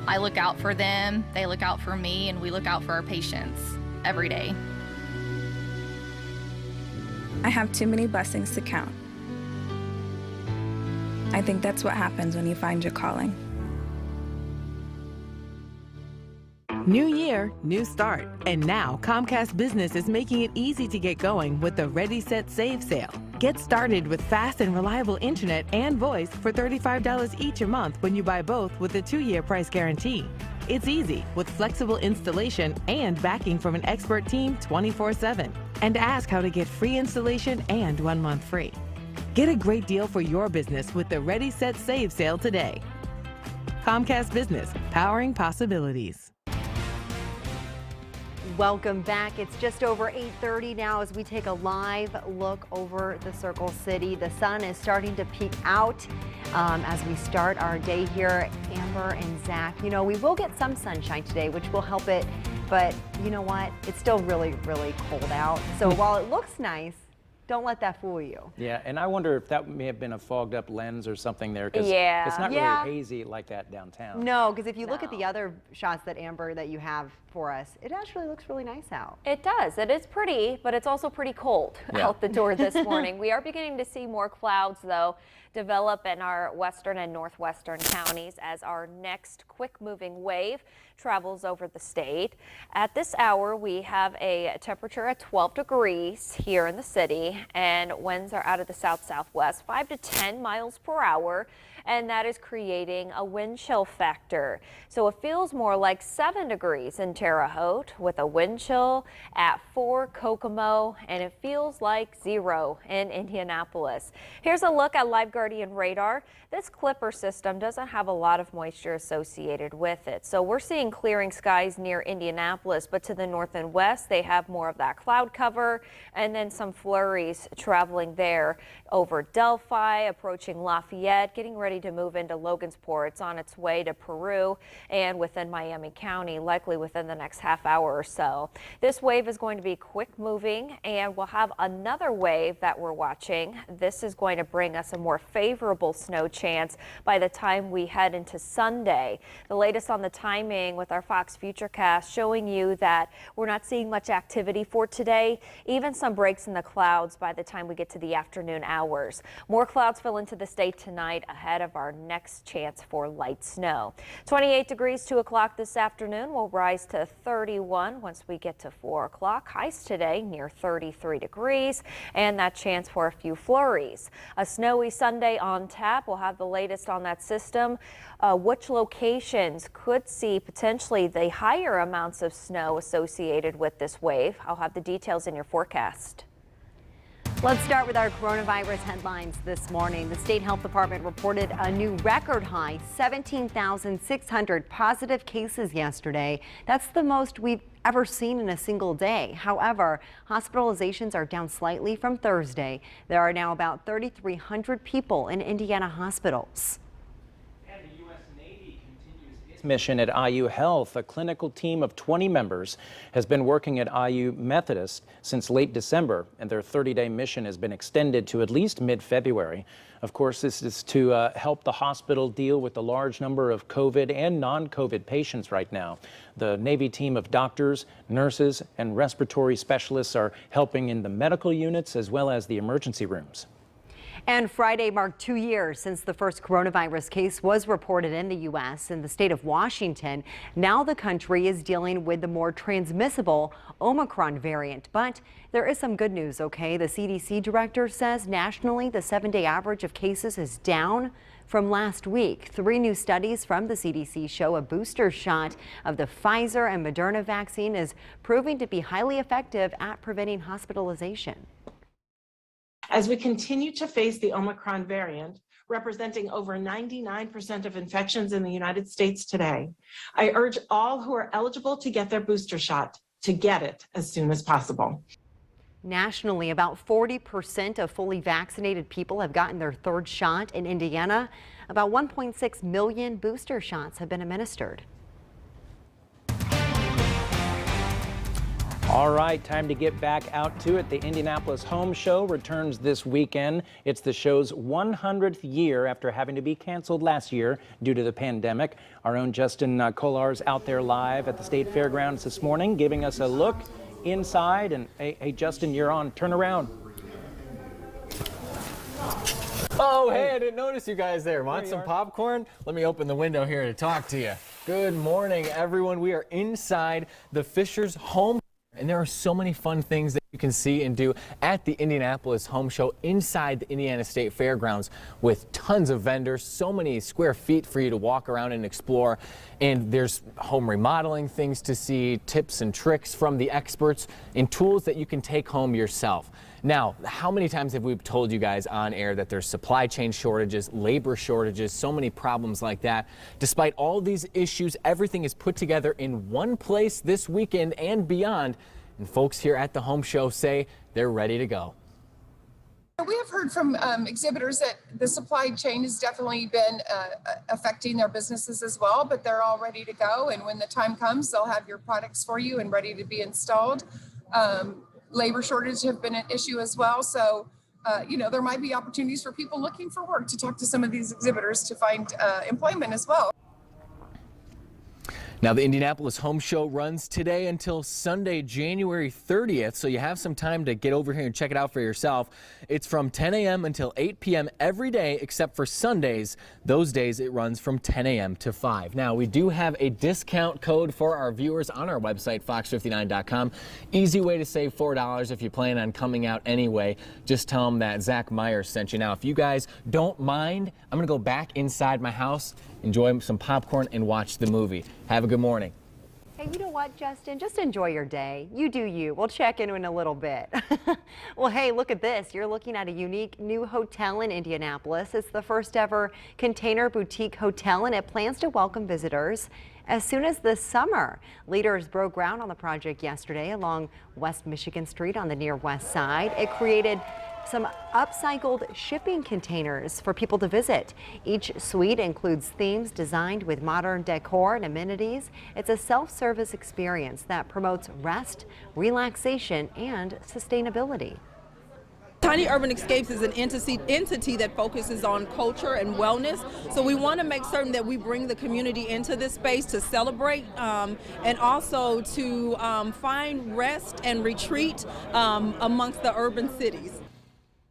I look out for them, they look out for me, and we look out for our patients every day. I have too many blessings to count. I think that's what happens when you find your calling. New year, new start. And now Comcast Business is making it easy to get going with the Ready, Set, Save sale. Get started with fast and reliable internet and voice for $35 each a month when you buy both with a 2-year price guarantee. It's easy with flexible installation and backing from an expert team 24/7. And ask how to get free installation and 1 month free. Get a great deal for your business with the Ready, Set, Save sale today. Comcast Business, powering possibilities. Welcome back. It's just over 8:30 now as we take a live look over the Circle City. The sun is starting to peek out as we start our day here. Amber and Zach, you know, we will get some sunshine today, which will help it. But you know what? It's still really, really cold out. So while it looks nice, don't let that fool you. Yeah, and I wonder if that may have been a fogged up lens or something there, because Yeah. it's not Yeah. really hazy like that downtown. No, because if you look at the other shots that Amber that you have for us, it actually looks really nice out. It does. It is pretty, but it's also pretty cold out the door this morning. We are beginning to see more clouds, though, develop in our western and northwestern counties as our next quick-moving wave travels over the state. At this hour, we have a temperature at 12 degrees here in the city, and winds are out of the south-southwest, 5 to 10 miles per hour, and that is creating a wind chill factor. So it feels more like 7 degrees in Terre Haute with a wind chill at 4 Kokomo, and it feels like 0 in Indianapolis. Here's a look at Live Guardian radar. This Clipper system doesn't have a lot of moisture associated with it, so we're seeing clearing skies near Indianapolis, but to the north and west they have more of that cloud cover, and then some flurries traveling there over Delphi, approaching Lafayette, getting ready to move into Logansport. It's on its way to Peru and within Miami County, likely within the next half hour or so. This wave is going to be quick moving, and we'll have another wave that we're watching. This is going to bring us a more favorable snow chance by the time we head into Sunday. The latest on the timing with our Fox Futurecast showing you that we're not seeing much activity for today, even some breaks in the clouds by the time we get to the afternoon hours. More clouds fill into the state tonight ahead of our next chance for light snow. 28 degrees 2 o'clock this afternoon will rise to 31 once we get to 4 o'clock. Highs today near 33 degrees, and that chance for a few flurries. A snowy Sunday on tap. We'll have the latest on that system. Which locations could see potentially the higher amounts of snow associated with this wave? I'll have the details in your forecast. Let's start with our coronavirus headlines this morning. The State Health Department reported a new record high, 17,600 positive cases yesterday. That's the most we've ever seen in a single day. However, hospitalizations are down slightly from Thursday. There are now about 3,300 people in Indiana hospitals. Mission at IU Health. A clinical team of 20 members has been working at IU Methodist since late December, and their 30-day mission has been extended to at least mid-February. Of course, this is to help the hospital deal with the large number of COVID and non-COVID patients right now. The Navy team of doctors, nurses, and respiratory specialists are helping in the medical units as well as the emergency rooms. And Friday marked 2 years since the first coronavirus case was reported in the U.S. in the state of Washington. Now the country is dealing with the more transmissible Omicron variant. But there is some good news, okay? The CDC director says nationally the 7-day average of cases is down from last week. 3 new studies from the CDC show a booster shot of the Pfizer and Moderna vaccine is proving to be highly effective at preventing hospitalization. As we continue to face the Omicron variant, representing over 99% of infections in the United States today, I urge all who are eligible to get their booster shot to get it as soon as possible. Nationally, about 40% of fully vaccinated people have gotten their 3rd shot. In Indiana, about 1.6 million booster shots have been administered. All right, time to get back out to it. The Indianapolis Home Show returns this weekend. It's the show's 100th year after having to be canceled last year due to the pandemic. Our own Justin Kolar's out there live at the State Fairgrounds this morning, giving us a look inside. And hey, Justin, you're on. Turn around. Oh, hey, I didn't notice you guys there. Want some popcorn? Let me open the window here to talk to you. Good morning, everyone. We are inside the Fisher's Home. And there are so many fun things that you can see and do at the Indianapolis Home Show inside the Indiana State Fairgrounds with tons of vendors, so many square feet for you to walk around and explore. And there's home remodeling things to see, tips and tricks from the experts, and tools that you can take home yourself. Now, how many times have we told you guys on air that there's supply chain shortages, labor shortages, so many problems like that? Despite all these issues, everything is put together in one place this weekend and beyond. And folks here at the Home Show say they're ready to go. We have heard from exhibitors that the supply chain has definitely been affecting their businesses as well, but they're all ready to go. And when the time comes, they'll have your products for you and ready to be installed. Labor shortage have been an issue as well. So, there might be opportunities for people looking for work to talk to some of these exhibitors to find employment as well. Now, the Indianapolis Home Show runs today until Sunday, January 30th, so you have some time to get over here and check it out for yourself. It's from 10 a.m. until 8 p.m. every day except for Sundays. Those days it runs from 10 a.m. to 5. Now, we do have a discount code for our viewers on our website, fox59.com. Easy way to save $4 if you plan on coming out anyway. Just tell them that Zach Myers sent you. Now, if you guys don't mind, I'm going to go back inside my house, enjoy some popcorn, and watch the movie. Have a good morning. Hey, you know what, Justin? Just enjoy your day. You do you. We'll check in a little bit. Well, hey, look at this. You're looking at a unique new hotel in Indianapolis. It's the first ever container boutique hotel, and it plans to welcome visitors as soon as this summer. Leaders broke ground on the project yesterday along West Michigan Street on the near west side. It created some upcycled shipping containers for people to visit. Each suite includes themes designed with modern decor and amenities. It's a self-service experience that promotes rest, relaxation, and sustainability. Tiny Urban Escapes is an entity that focuses on culture and wellness. So we want to make certain that we bring the community into this space to celebrate and also to find rest and retreat amongst the urban cities.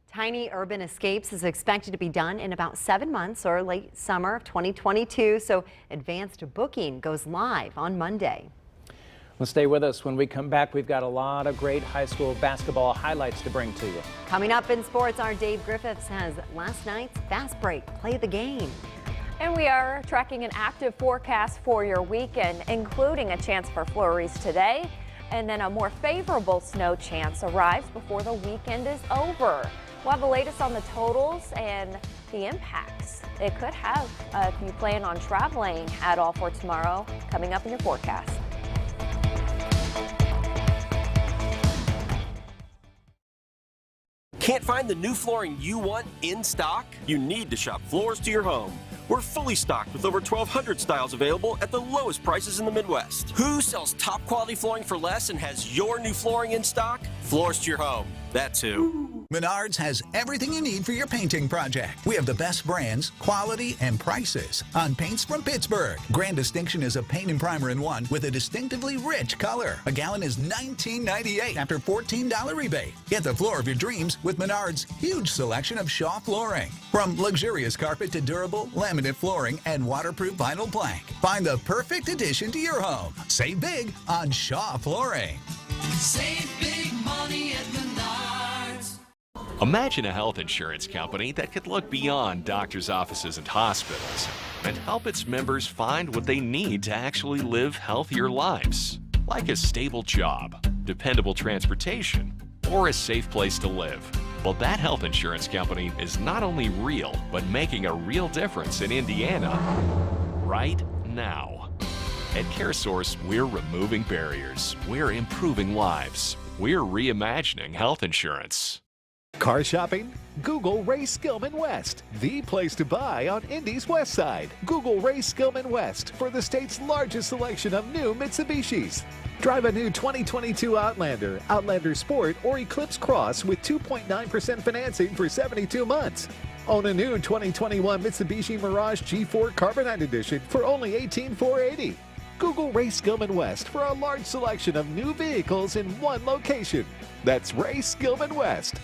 Tiny Urban Escapes is expected to be done in about 7 months or late summer of 2022. So advanced booking goes live on Monday. Well, stay with us. When we come back, we've got a lot of great high school basketball highlights to bring to you. Coming up in sports, our Dave Griffiths has last night's Fast Break. Play the game. And we are tracking an active forecast for your weekend, including a chance for flurries today. And then a more favorable snow chance arrives before the weekend is over. We'll have the latest on the totals and the impacts it could have if you plan on traveling at all for tomorrow, coming up in your forecast. Can't find the new flooring you want in stock? You need to shop Floors to Your Home. We're fully stocked with over 1,200 styles available at the lowest prices in the Midwest. Who sells top quality flooring for less and has your new flooring in stock? Floors to Your Home. That's who. Menards has everything you need for your painting project. We have the best brands, quality, and prices on paints from Pittsburgh. Grand Distinction is a paint and primer in one with a distinctively rich color. A gallon is $19.98 after $14 rebate. Get the floor of your dreams with Menards' huge selection of Shaw flooring. From luxurious carpet to durable laminate flooring and waterproof vinyl plank. Find the perfect addition to your home. Save big on Shaw flooring. Save big money at Menards. Imagine a health insurance company that could look beyond doctors' offices and hospitals and help its members find what they need to actually live healthier lives, like a stable job, dependable transportation, or a safe place to live. Well, that health insurance company is not only real, but making a real difference in Indiana right now. At CareSource, we're removing barriers. We're improving lives. We're reimagining health insurance. Car shopping? Google Ray Skillman West, the place to buy on Indy's West Side. Google Ray Skillman West for the state's largest selection of new Mitsubishis. Drive a new 2022 Outlander, Outlander Sport, or Eclipse Cross with 2.9% financing for 72 months. Own a new 2021 Mitsubishi Mirage G4 Carbonite Edition for only $18,480. Google Ray Skillman West for a large selection of new vehicles in one location. That's Ray Skillman West.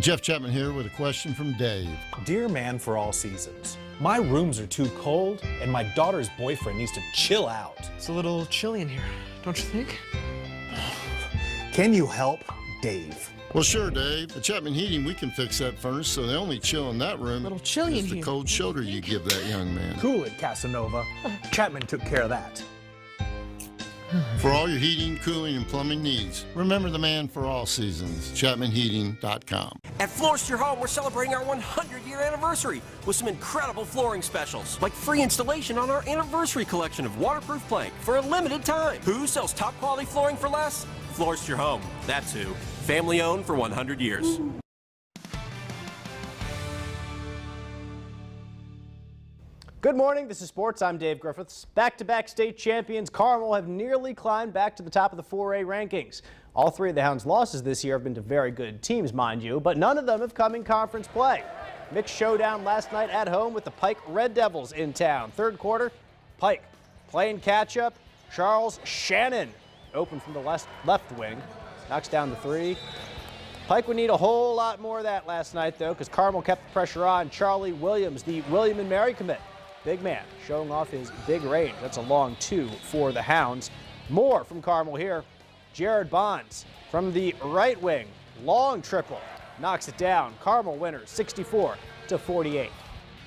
Jeff Chapman here with a question from Dave. Dear man for all seasons, my rooms are too cold and my daughter's boyfriend needs to chill out. It's a little chilly in here, don't you think? Can you help, Dave? Well, sure, Dave. At Chapman Heating, we can fix that furnace so the only chill in that room little chilly is in the here. cold shoulder you give that young man. Cool it, Casanova. Chapman took care of that. For all your heating, cooling, and plumbing needs, remember the man for all seasons, ChapmanHeating.com. At Floors to Your Home, we're celebrating our 100-year anniversary with some incredible flooring specials, like free installation on our anniversary collection of waterproof plank for a limited time. Who sells top quality flooring for less? Floors to Your Home. That's who. Family owned for 100 years. Good morning, this is Sports. I'm Dave Griffiths. Back-to-back state champions Carmel have nearly climbed back to the top of the 4A rankings. All three of the Hounds' losses this year have been to very good teams, mind you, but none of them have come in conference play. Mixed showdown last night at home with the Pike Red Devils in town. Third quarter, Pike playing catch-up. Charles Shannon open from the left wing, knocks down the three. Pike would need a whole lot more of that last night, though, because Carmel kept the pressure on. Charlie Williams, the William and Mary commit. Big man showing off his big range. That's a long two for the Hounds. More from Carmel here. Jared Bonds from the right wing. Long triple. Knocks it down. Carmel winners 64-48.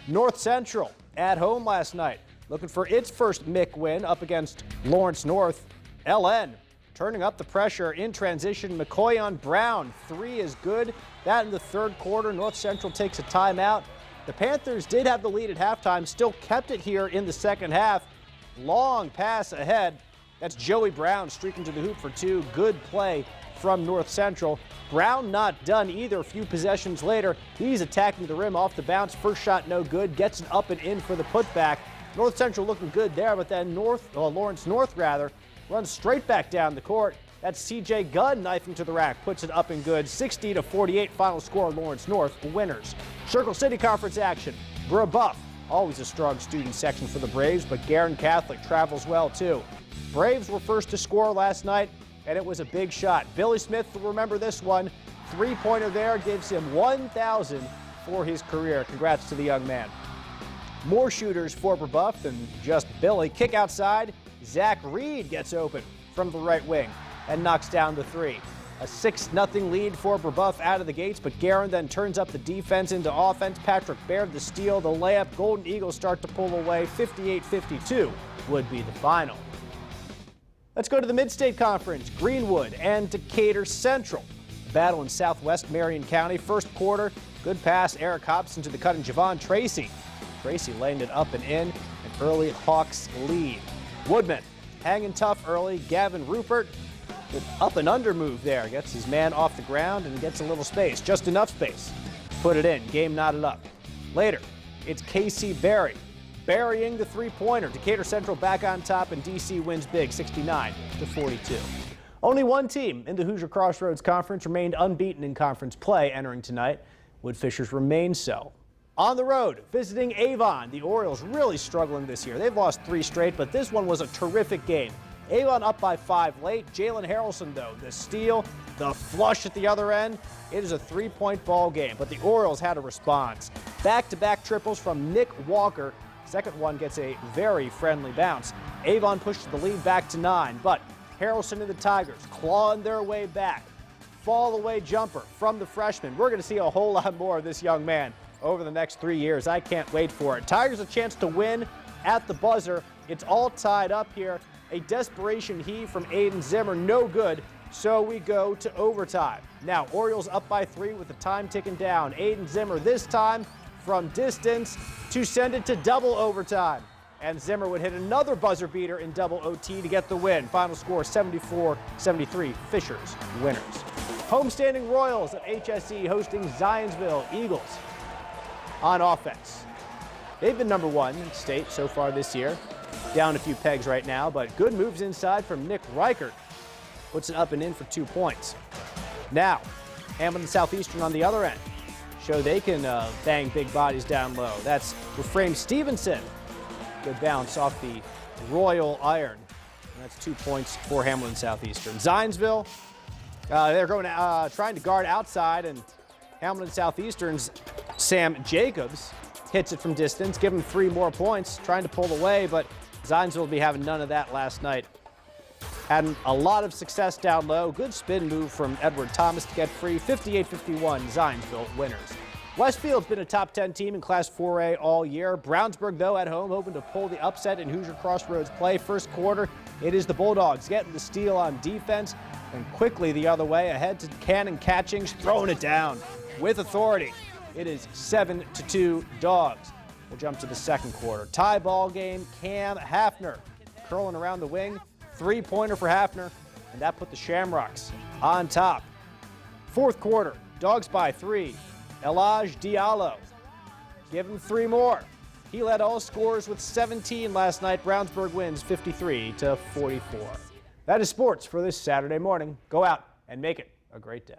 North Central at home last night. Looking for its first MIC win up against Lawrence North. LN turning up the pressure in transition. McCoy on Brown. Three is good. That in the third quarter. North Central takes a timeout. The Panthers did have the lead at halftime, still kept it here in the second half. Long pass ahead. That's Joey Brown streaking to the hoop for two. Good play from North Central. Brown not done either. A few possessions later, he's attacking the rim off the bounce. First shot no good. Gets it up and in for the putback. North Central looking good there, but then Lawrence North runs straight back down the court. That's CJ Gunn knifing to the rack, puts it up and good. 60-48 final score, Lawrence North winners. Circle City Conference action. Brebeuf, always a strong student section for the Braves, but Guerin Catholic travels well too. Braves were first to score last night, and it was a big shot. Billy Smith will remember this one. Three-pointer there gives him 1,000 for his career. Congrats to the young man. More shooters for Brebeuf than just Billy. Kick outside. Zach Reed gets open from the right wing and knocks down the three. A 6-0 lead for Brebeuf out of the gates, but Guerin then turns up the defense into offense. Patrick Baird the steal, the layup. Golden Eagles start to pull away. 58-52 would be the final. Let's go to the Mid-State Conference. Greenwood and Decatur Central. Battle in southwest Marion County. First quarter, good pass. Eric Hobson to the cutting Javon Tracy. Tracy laying it up and in. An early Hawks lead. Woodman hanging tough early. Gavin Rupert with up and under move there. Gets his man off the ground and gets a little space. Just enough space. Put it in. Game knotted up. Later, it's Casey Berry burying the three-pointer. Decatur Central back on top, and DC wins big, 69-42. Only one team in the Hoosier Crossroads Conference remained unbeaten in conference play entering tonight. Woodfishers remain so. On the road, visiting Avon. The Orioles really struggling this year. They've lost 3 straight, but this one was a terrific game. Avon up by 5 late. Jalen Harrelson, though, the steal, the flush at the other end. It is a 3-point ball game, but the Orioles had a response. Back-to-back triples from Nick Walker. Second one gets a very friendly bounce. Avon pushed the lead back to 9, but Harrelson and the Tigers clawing their way back. Fall-away jumper from the freshman. We're going to see a whole lot more of this young man over the next 3 years. I can't wait for it. Tigers a chance to win at the buzzer. It's all tied up here. A desperation heave from Aiden Zimmer, no good, so we go to overtime. Now, Orioles up by 3 with the time ticking down. Aiden Zimmer this time from distance to send it to double overtime. And Zimmer would hit another buzzer beater in double OT to get the win. Final score 74-73, Fishers winners. Homestanding Royals of HSE hosting Zionsville Eagles on offense. They've been number 1 in state so far this year. Down a few pegs right now, but good moves inside from Nick Reichert. Puts it up and in for 2 points. Now, Hamilton Southeastern on the other end. Show they can bang big bodies down low. That's Refraim Stevenson. Good bounce off the Royal Iron. And that's 2 points for Hamilton Southeastern. Zionsville, they're going trying to guard outside, and Hamilton Southeastern's Sam Jacobs hits it from distance, give him 3 more points, trying to pull away, but Zionsville will be having none of that last night. Had a lot of success down low. Good spin move from Edward Thomas to get free. 58-51, Zionsville winners. Westfield's been a top 10 team in Class 4A all year. Brownsburg, though, at home, hoping to pull the upset in Hoosier Crossroads play. First quarter, it is the Bulldogs getting the steal on defense, and quickly the other way, ahead to Cannon Catchings, throwing it down with authority. It is 7-2 Dogs. We'll jump to the second quarter. Tie ball game, Cam Hafner curling around the wing. 3-pointer for Hafner, and that put the Shamrocks on top. Fourth quarter, Dogs by 3. Elaj Diallo, give him 3 more. He led all scorers with 17 last night. Brownsburg wins 53-44. That is sports for this Saturday morning. Go out and make it a great day.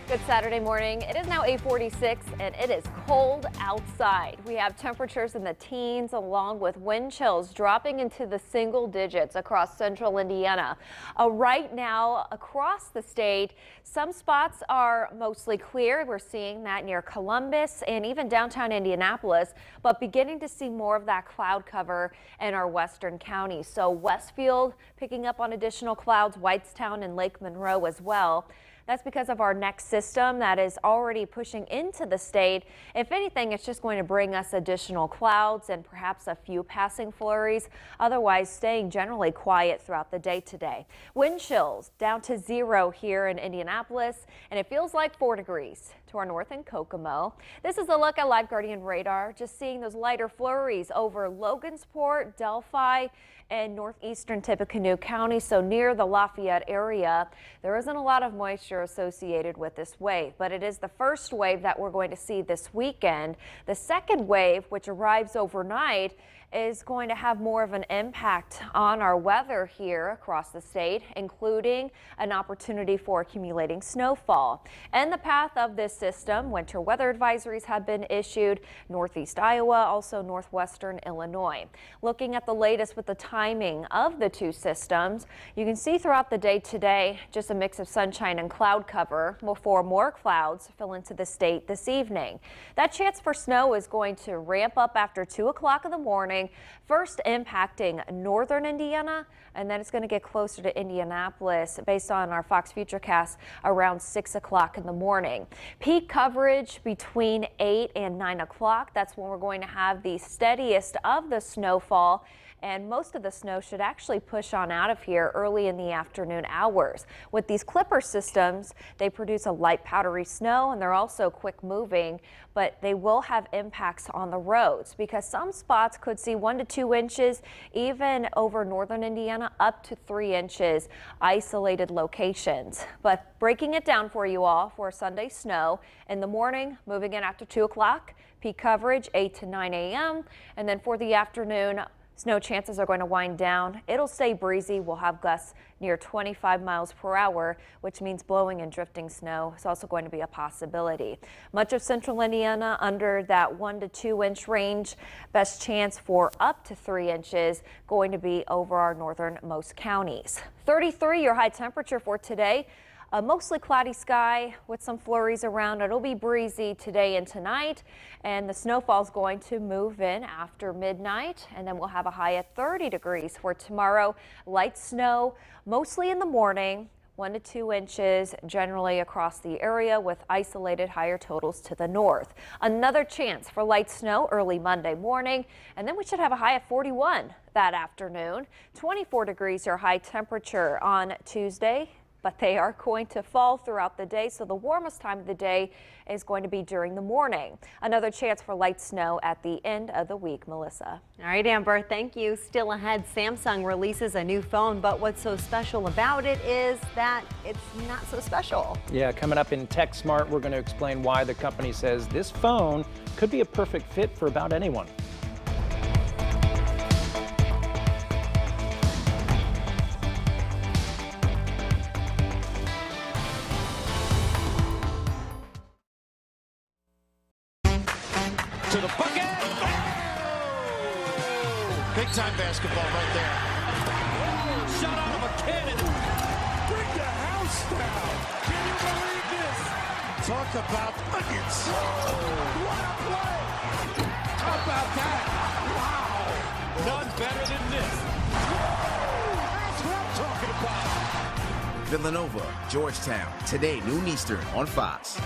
Good Saturday morning. It is now 8:46 and it is cold outside. We have temperatures in the teens along with wind chills dropping into the single digits across central Indiana. Right now across the state, some spots are mostly clear. We're seeing that near Columbus and even downtown Indianapolis, but beginning to see more of that cloud cover in our western counties. So Westfield picking up on additional clouds, Whitestown and Lake Monroe as well. That's because of our next system that is already pushing into the state. If anything, it's just going to bring us additional clouds and perhaps a few passing flurries. Otherwise, staying generally quiet throughout the day today. Wind chills down to 0 here in Indianapolis, and it feels like 4 degrees to our north in Kokomo. This is a look at Live Guardian radar. Just seeing those lighter flurries over Logansport, Delphi, and northeastern Tippecanoe County, so near the Lafayette area. There isn't a lot of moisture associated with this wave, but it is the first wave that we're going to see this weekend. The second wave, which arrives overnight, is going to have more of an impact on our weather here across the state, including an opportunity for accumulating snowfall. In the path of this system, winter weather advisories have been issued, northeast Iowa, also northwestern Illinois. Looking at the latest with the timing of the 2 systems, you can see throughout the day today just a mix of sunshine and cloud cover before more clouds fill into the state this evening. That chance for snow is going to ramp up after 2 o'clock in the morning, first impacting northern Indiana, and then it's going to get closer to Indianapolis based on our Fox Futurecast around 6 o'clock in the morning. Peak coverage between 8 and 9 o'clock. That's when we're going to have the steadiest of the snowfall. And most of the snow should actually push on out of here early in the afternoon hours. With these clipper systems, they produce a light powdery snow, and they're also quick moving, but they will have impacts on the roads because some spots could see 1 to 2 inches, even over northern Indiana, up to 3 inches, isolated locations. But breaking it down for you all for Sunday snow in the morning, moving in after 2 o'clock, peak coverage 8 to 9 a.m. And then for the afternoon, snow chances are going to wind down. It'll stay breezy. We'll have gusts near 25 miles per hour, which means blowing and drifting snow is also going to be a possibility. Much of central Indiana under that 1 to 2 inch range. Best chance for up to 3 inches going to be over our northernmost counties. 33 your high temperature for today. A mostly cloudy sky with some flurries around. It'll be breezy today and tonight, and the snowfall is going to move in after midnight, and then we'll have a high at 30 degrees for tomorrow. Light snow mostly in the morning, 1 to 2 inches generally across the area with isolated higher totals to the north. Another chance for light snow early Monday morning, and then we should have a high of 41 that afternoon. 24 degrees your high temperature on Tuesday. but they are going to fall throughout the day, so the warmest time of the day is going to be during the morning. Another chance for light snow at the end of the week. Melissa. All right, Amber, thank you. Still ahead, Samsung releases a new phone, but what's so special about it is that it's not so special. Yeah, coming up in Tech Smart, we're going to explain why the company says this phone could be a perfect fit for about anyone. To the bucket. Big time basketball right there. Shot out of a cannon. Bring the house down. Can you believe this? Talk about onions. What a play. How about that? Wow. None better than this. That's what I'm talking about. Villanova, Georgetown, today, noon Eastern on Fox.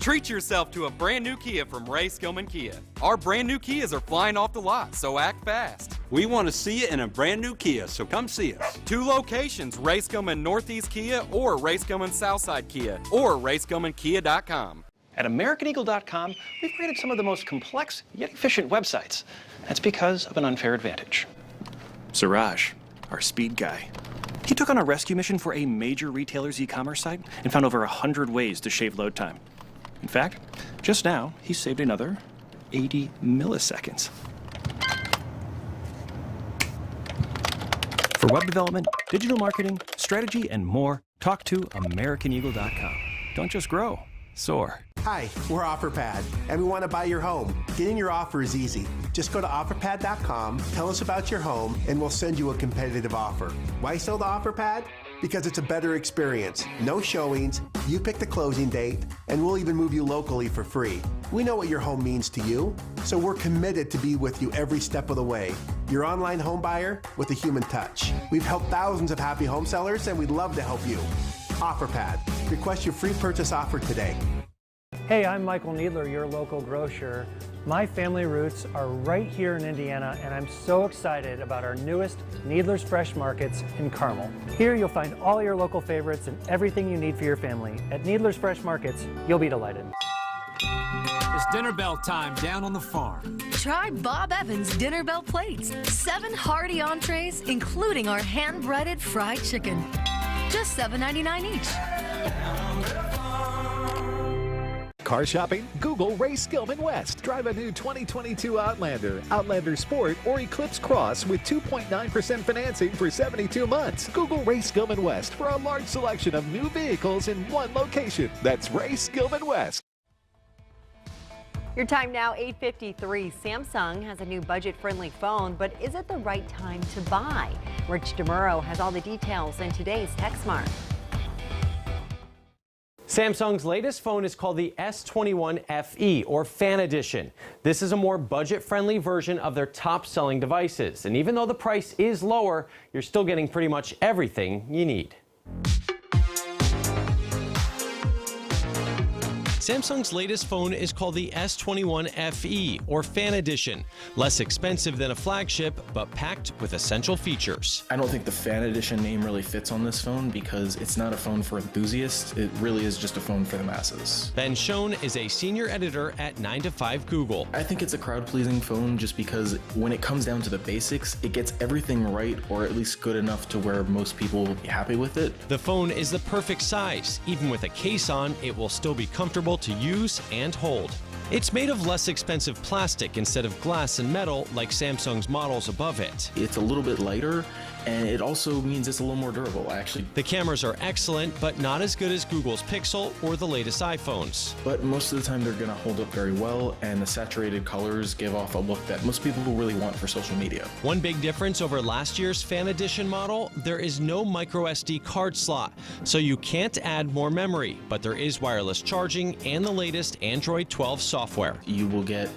Treat yourself to a brand new Kia from Ray Skillman Kia. Our brand new Kias are flying off the lot, so act fast. We want to see you in a brand new Kia, so come see us. 2 locations, Ray Skillman Northeast Kia or Ray Skillman Southside Kia or RaySkillmanKia.com. At AmericanEagle.com, we've created some of the most complex yet efficient websites. That's because of an unfair advantage. Siraj, our speed guy. He took on a rescue mission for a major retailer's e-commerce site and found over 100 ways to shave load time. In fact, just now, he saved another 80 milliseconds. For web development, digital marketing, strategy, and more, talk to AmericanEagle.com. Don't just grow, soar. Hi, we're OfferPad, and we want to buy your home. Getting your offer is easy. Just go to OfferPad.com, tell us about your home, and we'll send you a competitive offer. Why sell the OfferPad? Because it's a better experience. No showings, you pick the closing date, and we'll even move you locally for free. We know what your home means to you, so we're committed to be with you every step of the way. Your online home buyer with a human touch. We've helped thousands of happy home sellers, and we'd love to help you. OfferPad. Request your free purchase offer today. Hey, I'm Michael Needler, your local grocer. My family roots are right here in Indiana, and I'm so excited about our newest Needler's Fresh Markets in Carmel. Here you'll find all your local favorites and everything you need for your family. At Needler's Fresh Markets, you'll be delighted. It's dinner bell time down on the farm. Try Bob Evans Dinner Bell Plates. 7 hearty entrees, including our hand-breaded fried chicken. Just $7.99 each. Car shopping? Google Ray Skillman West. Drive a new 2022 Outlander, Outlander Sport, or Eclipse Cross with 2.9% financing for 72 months. Google Ray Skillman West for a large selection of new vehicles in one location. That's Ray Skillman West. Your time now, 8:53. Samsung has a new budget-friendly phone, but is it the right time to buy? Rich DeMuro has all the details in today's TechSmart. Samsung's latest phone is called the S21 FE, or Fan Edition. This is a more budget-friendly version of their top-selling devices. And even though the price is lower, you're still getting pretty much everything you need. Samsung's latest phone is called the S21 FE, or Fan Edition. Less expensive than a flagship, but packed with essential features. I don't think the Fan Edition name really fits on this phone because it's not a phone for enthusiasts. It really is just a phone for the masses. Ben Schoen is a senior editor at 9 to 5 Google. I think it's a crowd-pleasing phone just because when it comes down to the basics, it gets everything right, or at least good enough to where most people will be happy with it. The phone is the perfect size. Even with a case on, it will still be comfortable to use and hold. It's made of less expensive plastic instead of glass and metal like Samsung's models above it. It's a little bit lighter, and it also means it's a little more durable, actually. The cameras are excellent, but not as good as Google's Pixel or the latest iPhones. But most of the time they're going to hold up very well, and the saturated colors give off a look that most people will really want for social media. One big difference over last year's Fan Edition model, there is no microSD card slot, so you can't add more memory, but there is wireless charging and the latest Android 12 software. You will get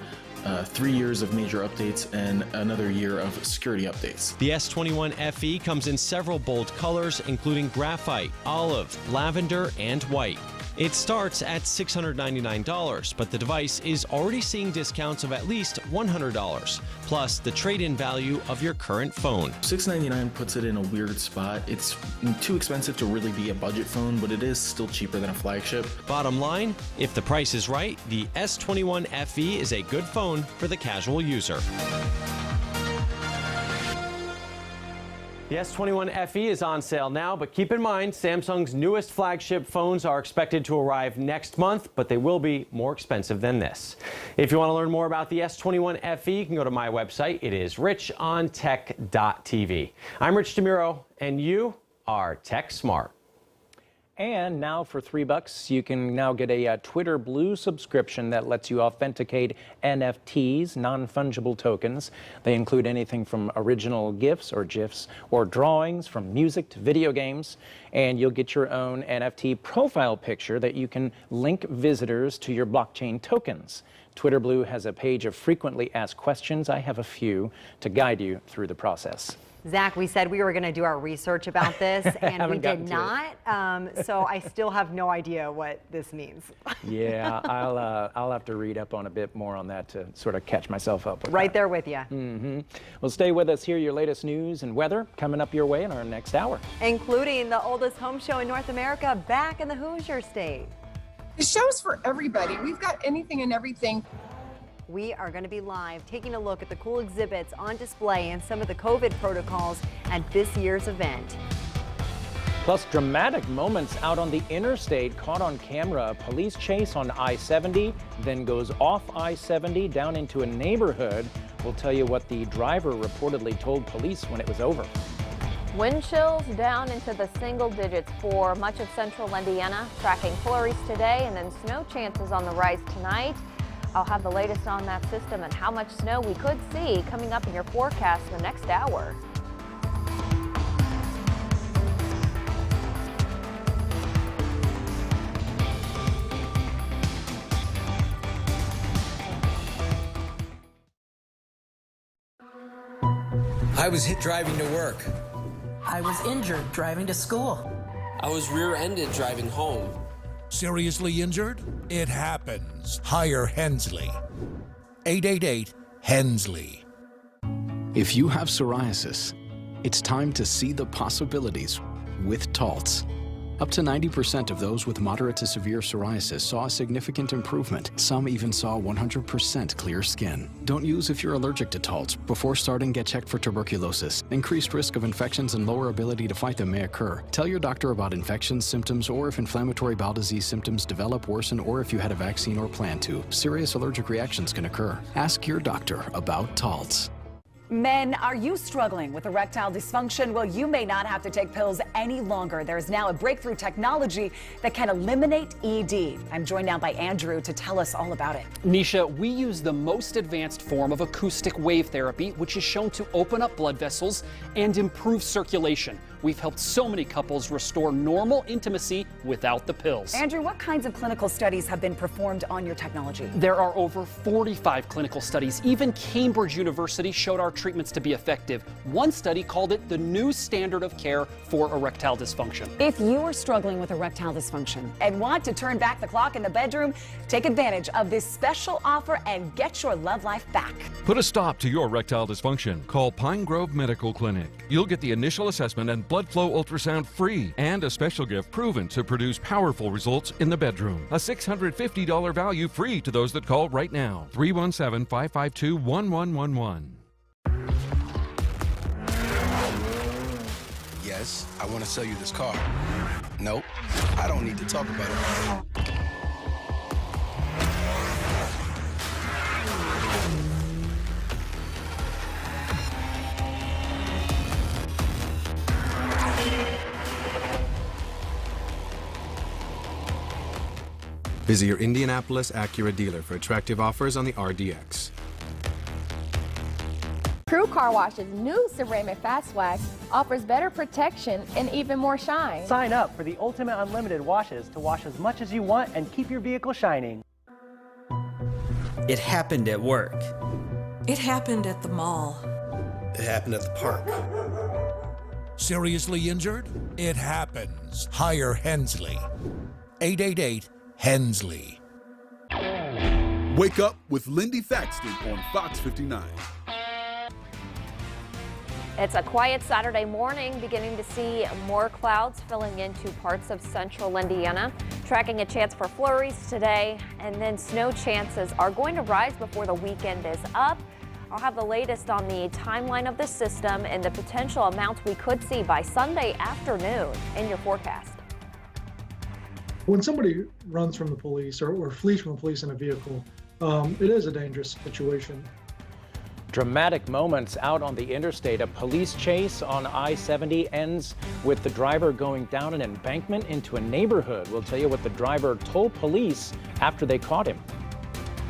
3 years of major updates and another year of security updates. The S21 FE comes in several bold colors, including graphite, olive, lavender, and white. It starts at $699, but the device is already seeing discounts of at least $100, plus the trade-in value of your current phone. $699 puts it in a weird spot. It's too expensive to really be a budget phone, but it is still cheaper than a flagship. Bottom line, if the price is right, the S21 FE is a good phone for the casual user. The S21 FE is on sale now, but keep in mind, Samsung's newest flagship phones are expected to arrive next month, but they will be more expensive than this. If you want to learn more about the S21 FE, you can go to my website. It is richontech.tv. I'm Rich DeMuro, and you are Tech Smart. And now for $3, you can now get a Twitter Blue subscription that lets you authenticate NFTs, non-fungible tokens. They include anything from original GIFs or GIFs or drawings, from music to video games. And you'll get your own NFT profile picture that you can link visitors to your blockchain tokens. Twitter Blue has a page of frequently asked questions. I have a few to guide you through the process. Zach, we said we were going to do our research about this, and we did not. So I still have no idea what this means. Yeah, I'll have to read up on a bit more on that to sort of catch myself up with right that. There with you. Well, stay with us here. Your latest news and weather coming up your way in our next hour. Including the oldest home show in North America back in the Hoosier State. The show's for everybody. We've got anything and everything. We are going to be live taking a look at the cool exhibits on display and some of the COVID protocols at this year's event. Plus, dramatic moments out on the interstate caught on camera. A police chase on I-70, then goes off I-70 down into a neighborhood. We'll tell you what the driver reportedly told police when it was over. Wind chills down into the single digits for much of central Indiana. Tracking flurries today and then snow chances on the rise tonight. I'll have the latest on that system and how much snow we could see coming up in your forecast in the next hour. I was hit driving to work. I was injured driving to school. I was rear-ended driving home. Seriously injured? It happens. Hire Hensley. 888-HENSLEY. If you have psoriasis, it's time to see the possibilities with Taltz. Up to 90% of those with moderate to severe psoriasis saw a significant improvement. Some even saw 100% clear skin. Don't use if you're allergic to Taltz. Before starting, get checked for tuberculosis. Increased risk of infections and lower ability to fight them may occur. Tell your doctor about infections, symptoms, or if inflammatory bowel disease symptoms develop, worsen, or if you had a vaccine or plan to. Serious allergic reactions can occur. Ask your doctor about Taltz. Men, are you struggling with erectile dysfunction? Well, you may not have to take pills any longer. There is now a breakthrough technology that can eliminate ED. I'm joined now by Andrew to tell us all about it. Nisha, we use the most advanced form of acoustic wave therapy, which is shown to open up blood vessels and improve circulation. We've helped so many couples restore normal intimacy without the pills. Andrew, what kinds of clinical studies have been performed on your technology? There are over 45 clinical studies. Even Cambridge University showed our treatments to be effective. One study called it the new standard of care for erectile dysfunction. If you are struggling with erectile dysfunction and want to turn back the clock in the bedroom, take advantage of this special offer and get your love life back. Put a stop to your erectile dysfunction. Call Pine Grove Medical Clinic. You'll get the initial assessment and blood flow ultrasound free, and a special gift proven to produce powerful results in the bedroom. A $650 value free to those that call right now. 317-552-1111. Yes, I want to sell you this car. Nope, I don't need to talk about it. Visit your Indianapolis Acura dealer for attractive offers on the RDX. Crew Car Wash's new ceramic fast wax offers better protection and even more shine. Sign up for the Ultimate Unlimited washes to wash as much as you want and keep your vehicle shining. It happened at work. It happened at the mall. It happened at the park. Seriously injured? It happens. Hire Hensley. 888 Hensley. Wake up with Lindy Thaxton on Fox 59. It's a quiet Saturday morning, beginning to see more clouds filling into parts of central Indiana. Tracking a chance for flurries today, and then snow chances are going to rise before the weekend is up. I'll have the latest on the timeline of the system and the potential amounts we could see by Sunday afternoon in your forecast. When somebody runs from the police or flees from the police in a vehicle, it is a dangerous situation. Dramatic moments out on the interstate. A police chase on I-70 ends with the driver going down an embankment into a neighborhood. We'll tell you what the driver told police after they caught him.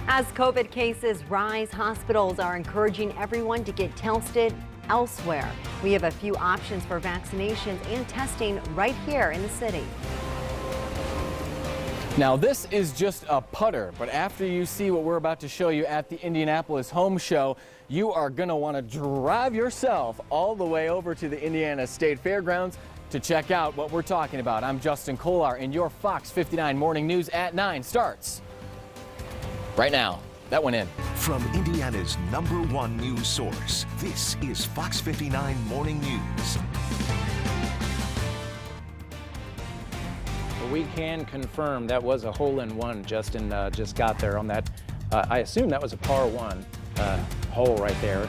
As COVID cases rise, hospitals are encouraging everyone to get tested elsewhere. We have a few options for vaccinations and testing right here in the city. Now this is just a putter, but after you see what we're about to show you at the Indianapolis Home Show, you are going to want to drive yourself all the way over to the Indiana State Fairgrounds to check out what we're talking about. I'm Justin Kolar, and your Fox 59 Morning News at 9 starts right now. That went in. From Indiana's #1 news source, this is Fox 59 Morning News. We can confirm that was a hole-in-one. Justin just got there on that. I assume that was a par 1 hole right there.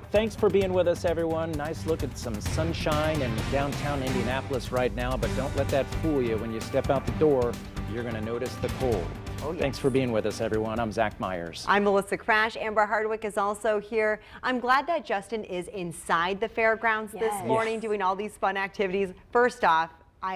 Thanks for being with us, everyone. Nice look at some sunshine in downtown Indianapolis right now, but don't let that fool you. When you step out the door, you're going to notice the cold. Oh, yes. Thanks for being with us, everyone. I'm Zach Myers. I'm Melissa Crash. Amber Hardwick is also here. I'm glad that Justin is inside the fairgrounds this morning doing all these fun activities. First off,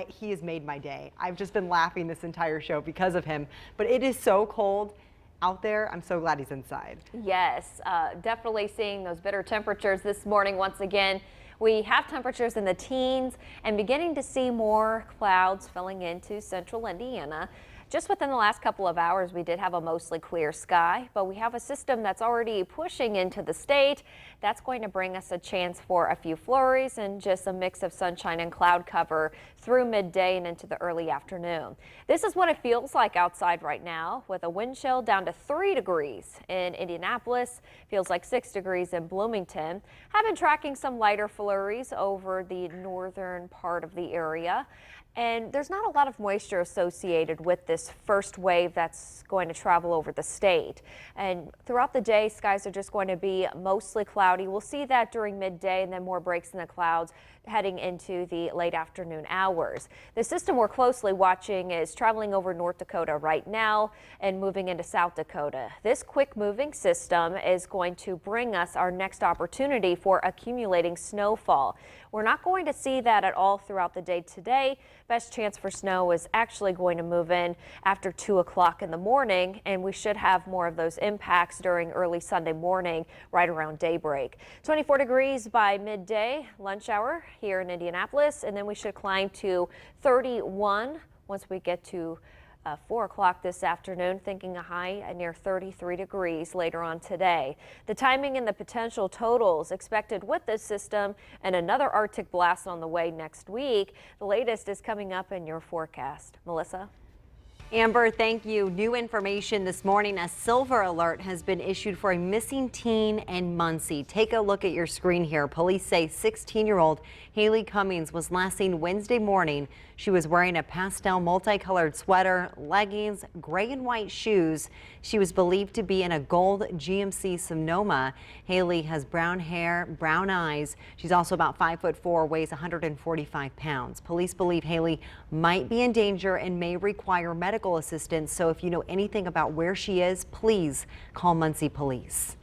he has made my day. I've just been laughing this entire show because of him, but it is so cold out there. I'm so glad he's inside. Yes, definitely seeing those bitter temperatures this morning once again. We have temperatures in the teens and beginning to see more clouds filling into central Indiana. Just within the last couple of hours, we did have a mostly clear sky, but we have a system that's already pushing into the state. That's going to bring us a chance for a few flurries and just a mix of sunshine and cloud cover through midday and into the early afternoon. This is what it feels like outside right now, with a wind chill down to 3 degrees in Indianapolis. Feels like 6 degrees in Bloomington. Have been tracking some lighter flurries over the northern part of the area. And there's not a lot of moisture associated with this first wave that's going to travel over the state. And throughout the day, skies are just going to be mostly cloudy. We'll see that during midday and then more breaks in the clouds heading into the late afternoon hours. The system we're closely watching is traveling over North Dakota right now and moving into South Dakota. This quick moving system is going to bring us our next opportunity for accumulating snowfall. We're not going to see that at all throughout the day today. Best chance for snow is actually going to move in after 2 o'clock in the morning, and we should have more of those impacts during early Sunday morning right around daybreak. 24 degrees by midday, lunch hour here in Indianapolis, and then we should climb to 31 once we get to 4 o'clock this afternoon, thinking a high near 33 degrees later on today. The timing and the potential totals expected with this system and another Arctic blast on the way next week. The latest is coming up in your forecast. Melissa? Amber, thank you. New information this morning. A silver alert has been issued for a missing teen in Muncie. Take a look at your screen here. Police say 16-year-old Haley Cummings was last seen Wednesday morning. She was wearing a pastel multicolored sweater, leggings, gray and white shoes. She was believed to be in a gold GMC Sonoma. Haley has brown hair, brown eyes. She's also about 5'4", weighs 145 pounds. Police believe Haley might be in danger and may require medical assistance. So if you know anything about where she is, please call Muncie Police.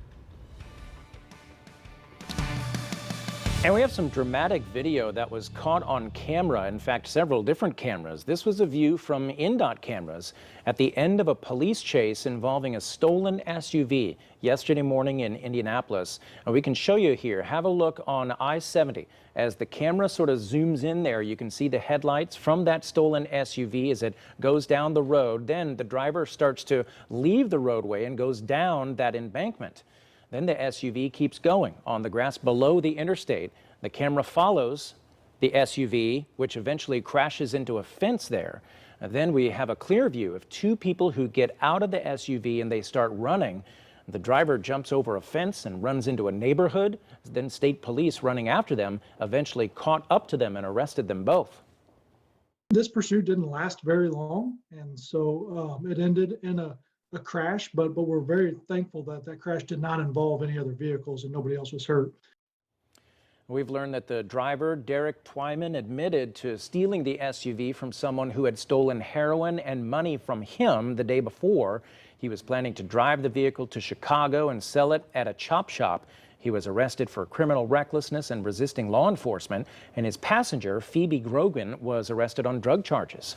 And we have some dramatic video that was caught on camera. In fact, several different cameras. This was a view from INDOT cameras at the end of a police chase involving a stolen SUV yesterday morning in Indianapolis. And we can show you here. Have a look on I-70. As the camera sort of zooms in there, you can see the headlights from that stolen SUV as it goes down the road. Then the driver starts to leave the roadway and goes down that embankment. Then the SUV keeps going on the grass below the interstate. The camera follows the SUV, which eventually crashes into a fence there. And then we have a clear view of two people who get out of the SUV and they start running. The driver jumps over a fence and runs into a neighborhood. Then state police running after them eventually caught up to them and arrested them both. This pursuit didn't last very long, and so it ended in a crash, but we're very thankful that that crash did not involve any other vehicles and nobody else was hurt. We've learned that the driver, Derek Twyman, admitted to stealing the SUV from someone who had stolen heroin and money from him the day before. He was planning to drive the vehicle to Chicago and sell it at a chop shop. He was arrested for criminal recklessness and resisting law enforcement, and his passenger, Phoebe Grogan, was arrested on drug charges.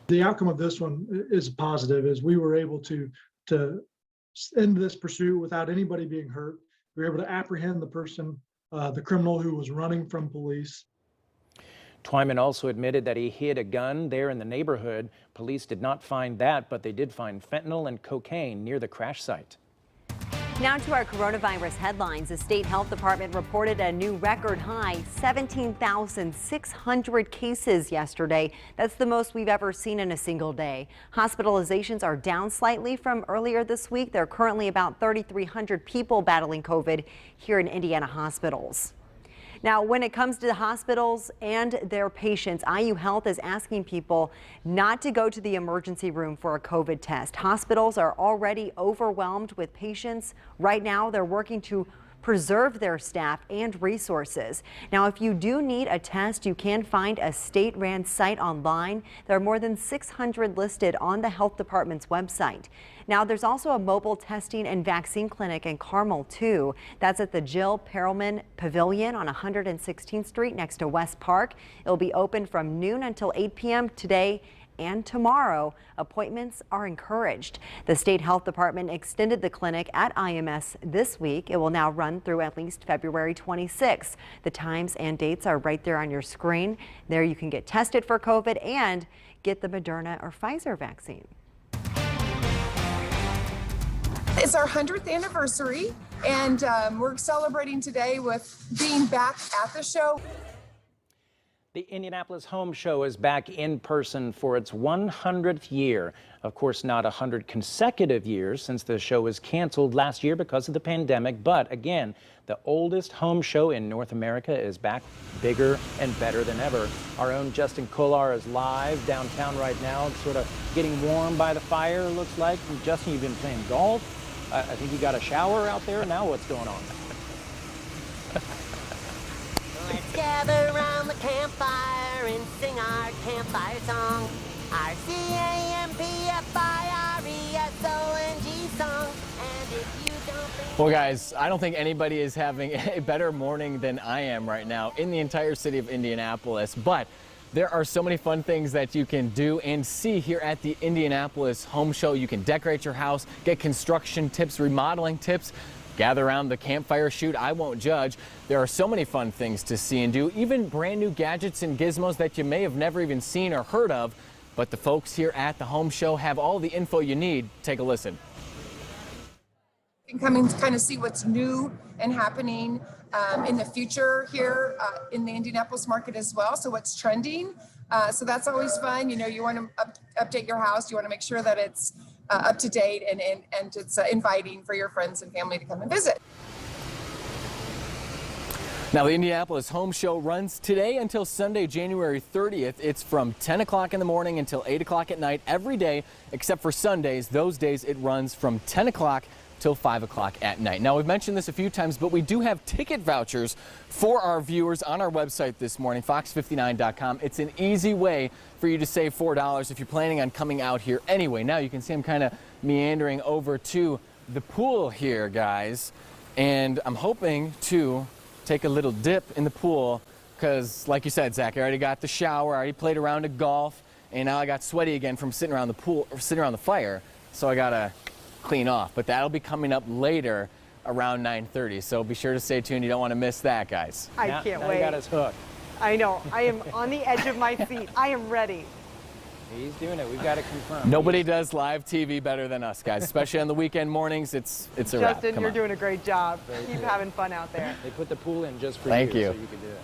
The outcome of this one is positive, as we were able to end this pursuit without anybody being hurt. We were able to apprehend the person, the criminal who was running from police. Twyman also admitted that he hid a gun there in the neighborhood. Police did not find that, but they did find fentanyl and cocaine near the crash site. Now to our coronavirus headlines. The state health department reported a new record high 17,600 cases yesterday. That's the most we've ever seen in a single day. Hospitalizations are down slightly from earlier this week. There are currently about 3,300 people battling COVID here in Indiana hospitals. Now, when it comes to the hospitals and their patients, IU Health is asking people not to go to the emergency room for a COVID test. Hospitals are already overwhelmed with patients. Right now, they're working to preserve their staff and resources. Now, if you do need a test, you can find a state-ran site online. There are more than 600 listed on the health department's website. Now, there's also a mobile testing and vaccine clinic in Carmel, too. That's at the Jill Perelman Pavilion on 116th Street next to West Park. It'll be open from noon until 8 p.m. today and tomorrow. Appointments are encouraged. The state health department extended the clinic at IMS this week. It will now run through at least February 26th. The times and dates are right there on your screen. There you can get tested for COVID and get the Moderna or Pfizer vaccine. It's our 100th anniversary, and we're celebrating today with being back at the show. The Indianapolis Home Show is back in person for its 100th year. Of course, not 100 consecutive years since the show was canceled last year because of the pandemic. But again, the oldest home show in North America is back, bigger and better than ever. Our own Justin Kolar is live downtown right now, sort of getting warm by the fire, it looks like. And Justin, you've been playing golf. I think you got a shower out there. Now what's going on? Let's gather around the campfire and sing our campfire song. Our CAMPFIRESONG song. And if you don't think... Well, guys, I don't think anybody is having a better morning than I am right now in the entire city of Indianapolis. But there are so many fun things that you can do and see here at the Indianapolis Home Show. You can decorate your house, get construction tips, remodeling tips, gather around the campfire, shoot, I won't judge. There are so many fun things to see and do, even brand new gadgets and gizmos that you may have never even seen or heard of. But the folks here at the Home Show have all the info you need. Take a listen. You can come and kind of see what's new and happening in the future here in the Indianapolis market as well. So what's trending. So that's always fun. You know, you want to update your house. You want to make sure that it's up to date and it's inviting for your friends and family to come and visit. Now, the Indianapolis Home Show runs today until Sunday, January 30th. It's from 10 o'clock in the morning until 8 o'clock at night every day, except for Sundays. Those days it runs from 10 o'clock till 5 o'clock at night. Now, we've mentioned this a few times, but we do have ticket vouchers for our viewers on our website this morning, fox59.com. It's an easy way for you to save $4 if you're planning on coming out here anyway. Now, you can see I'm kind of meandering over to the pool here, guys, and I'm hoping to take a little dip in the pool because, like you said, Zach, I already got the shower, I already played a round of golf, and now I got sweaty again from sitting around the pool, or sitting around the fire, so I gotta clean off. But that'll be coming up later around 9:30, so be sure to stay tuned. You don't want to miss that, guys. I can't wait. He got his hook. I know. I am on the edge of my seat. I am ready. He's doing it. We've got to confirm. Nobody does live TV better than us, guys, especially on the weekend mornings. It's a wrap. Justin, you're doing a great job. Keep having fun out there. They put the pool in just for Thank you. So you can do it.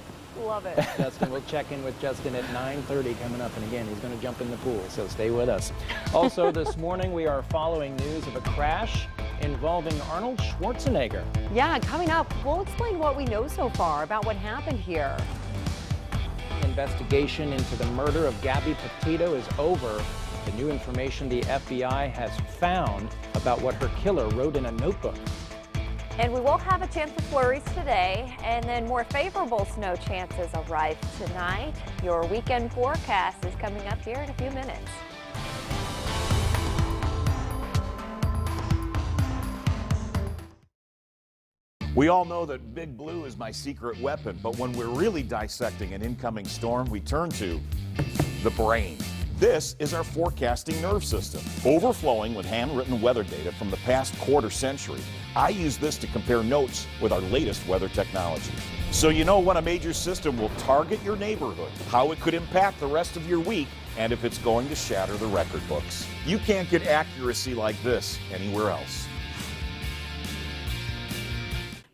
Love it. Justin, we'll check in with Justin at 9:30 coming up. And again, he's going to jump in the pool, so stay with us. Also this morning, we are following news of a crash involving Arnold Schwarzenegger. Yeah, coming up, we'll explain what we know so far about what happened here. Investigation into the murder of Gabby Petito is over. The new information the FBI has found about what her killer wrote in a notebook. And we will have a chance of flurries today, and then more favorable snow chances arrive tonight. Your weekend forecast is coming up here in a few minutes. We all know that Big Blue is my secret weapon, but when we're really dissecting an incoming storm, we turn to the brain. This is our forecasting nerve system, overflowing with handwritten weather data from the past quarter century. I use this to compare notes with our latest weather technology. So you know when a major system will target your neighborhood, how it could impact the rest of your week, and if it's going to shatter the record books. You can't get accuracy like this anywhere else.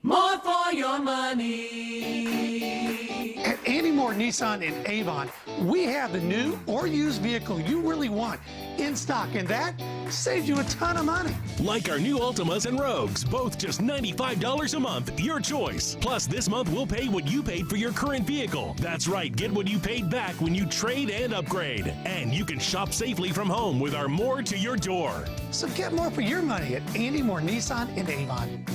More for your money. At Andy Moore Nissan in Avon, we have the new or used vehicle you really want in stock, and that saves you a ton of money. Like our new Altimas and Rogues, both just $95 a month, your choice. Plus, this month we'll pay what you paid for your current vehicle. That's right, get what you paid back when you trade and upgrade. And you can shop safely from home with our More to Your Door. So get more for your money at Andy Moore Nissan in Avon.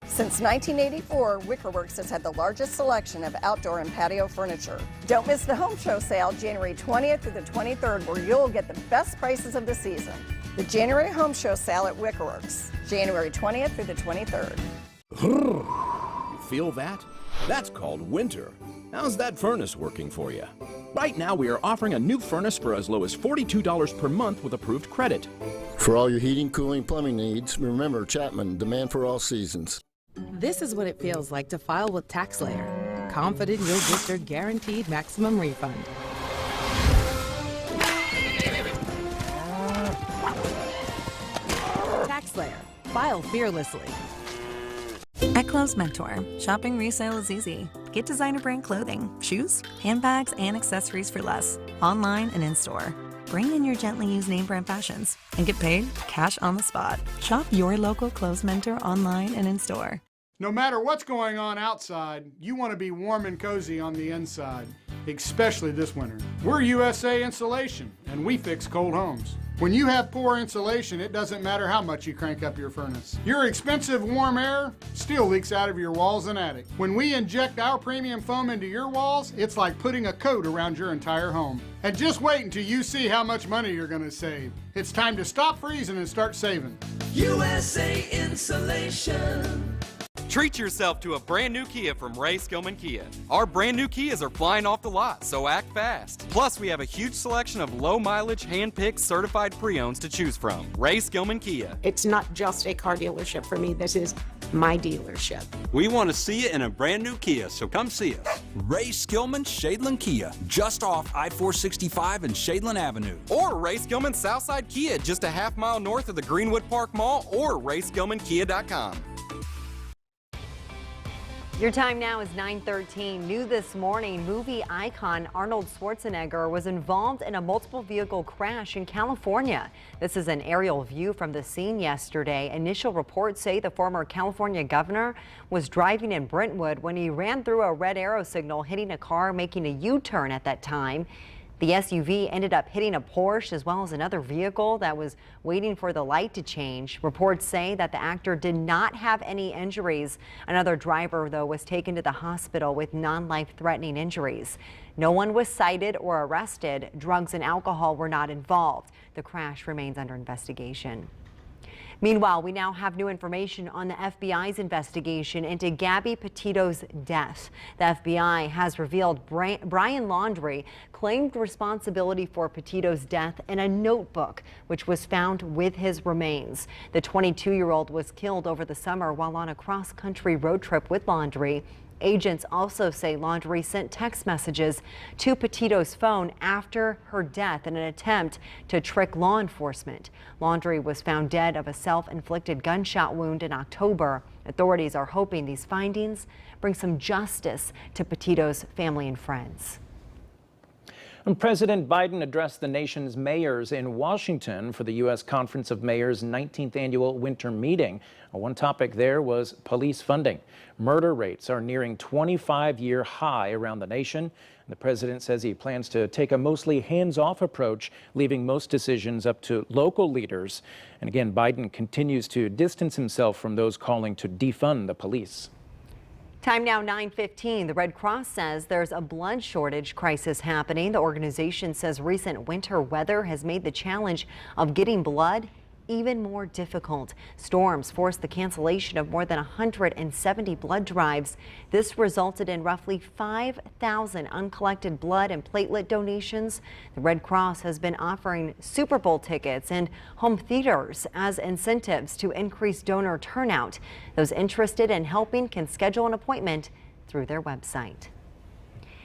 Since 1984, Wickerworks has had the largest selection of outdoor and patio furniture. Don't miss the home show sale January 20th through the 23rd, where you'll get the best prices of the season. The January home show sale at Wickerworks, January 20th through the 23rd. You feel that? That's called winter. How's that furnace working for you? Right now, we are offering a new furnace for as low as $42 per month with approved credit. For all your heating, cooling, plumbing needs, remember Chapman, demand for all seasons. This is what it feels like to file with TaxSlayer. Confident you'll get your guaranteed maximum refund. TaxSlayer. File fearlessly. At Clothes Mentor, shopping resale is easy. Get designer brand clothing, shoes, handbags, and accessories for less, online and in-store. Bring in your gently used name brand fashions and get paid cash on the spot. Shop your local Clothes Mentor online and in-store. No matter what's going on outside, you want to be warm and cozy on the inside, especially this winter. We're USA Insulation, and we fix cold homes. When you have poor insulation, it doesn't matter how much you crank up your furnace. Your expensive warm air still leaks out of your walls and attic. When we inject our premium foam into your walls, it's like putting a coat around your entire home. And just wait until you see how much money you're going to save. It's time to stop freezing and start saving. USA Insulation. Treat yourself to a brand new Kia from Ray Skillman Kia. Our brand new Kias are flying off the lot, so act fast. Plus, we have a huge selection of low mileage, hand-picked, certified pre-owns to choose from. Ray Skillman Kia. It's not just a car dealership for me. This is my dealership. We want to see you in a brand new Kia, so come see us. Ray Skillman Shadeland Kia, just off I-465 and Shadeland Avenue. Or Ray Skillman Southside Kia, just a half-mile north of the Greenwood Park Mall, or RaySkillmanKia.com. Your time now is 9:13. New this morning, movie icon Arnold Schwarzenegger was involved in a multiple vehicle crash in California. This is an aerial view from the scene yesterday. Initial reports say the former California governor was driving in Brentwood when he ran through a red arrow signal, hitting a car making a U-turn at that time. The SUV ended up hitting a Porsche as well as another vehicle that was waiting for the light to change. Reports say that the actor did not have any injuries. Another driver, though, was taken to the hospital with non-life-threatening injuries. No one was cited or arrested. Drugs and alcohol were not involved. The crash remains under investigation. Meanwhile, we now have new information on the FBI's investigation into Gabby Petito's death. The FBI has revealed Brian Laundrie claimed responsibility for Petito's death in a notebook, which was found with his remains. The 22-year-old was killed over the summer while on a cross-country road trip with Laundrie. Agents also say Laundrie sent text messages to Petito's phone after her death in an attempt to trick law enforcement. Laundrie was found dead of a self-inflicted gunshot wound in October. Authorities are hoping these findings bring some justice to Petito's family and friends. And President Biden addressed the nation's mayors in Washington for the U.S. Conference of Mayors' 19th annual winter meeting. One topic there was police funding. Murder rates are nearing 25-year high around the nation. The president says he plans to take a mostly hands-off approach, leaving most decisions up to local leaders. And again, Biden continues to distance himself from those calling to defund the police. Time now 9:15. The Red Cross says there's a blood shortage crisis happening. The organization says recent winter weather has made the challenge of getting blood even more difficult. Storms forced the cancellation of more than 170 blood drives. This resulted in roughly 5,000 uncollected blood and platelet donations. The Red Cross has been offering Super Bowl tickets and home theaters as incentives to increase donor turnout. Those interested in helping can schedule an appointment through their website.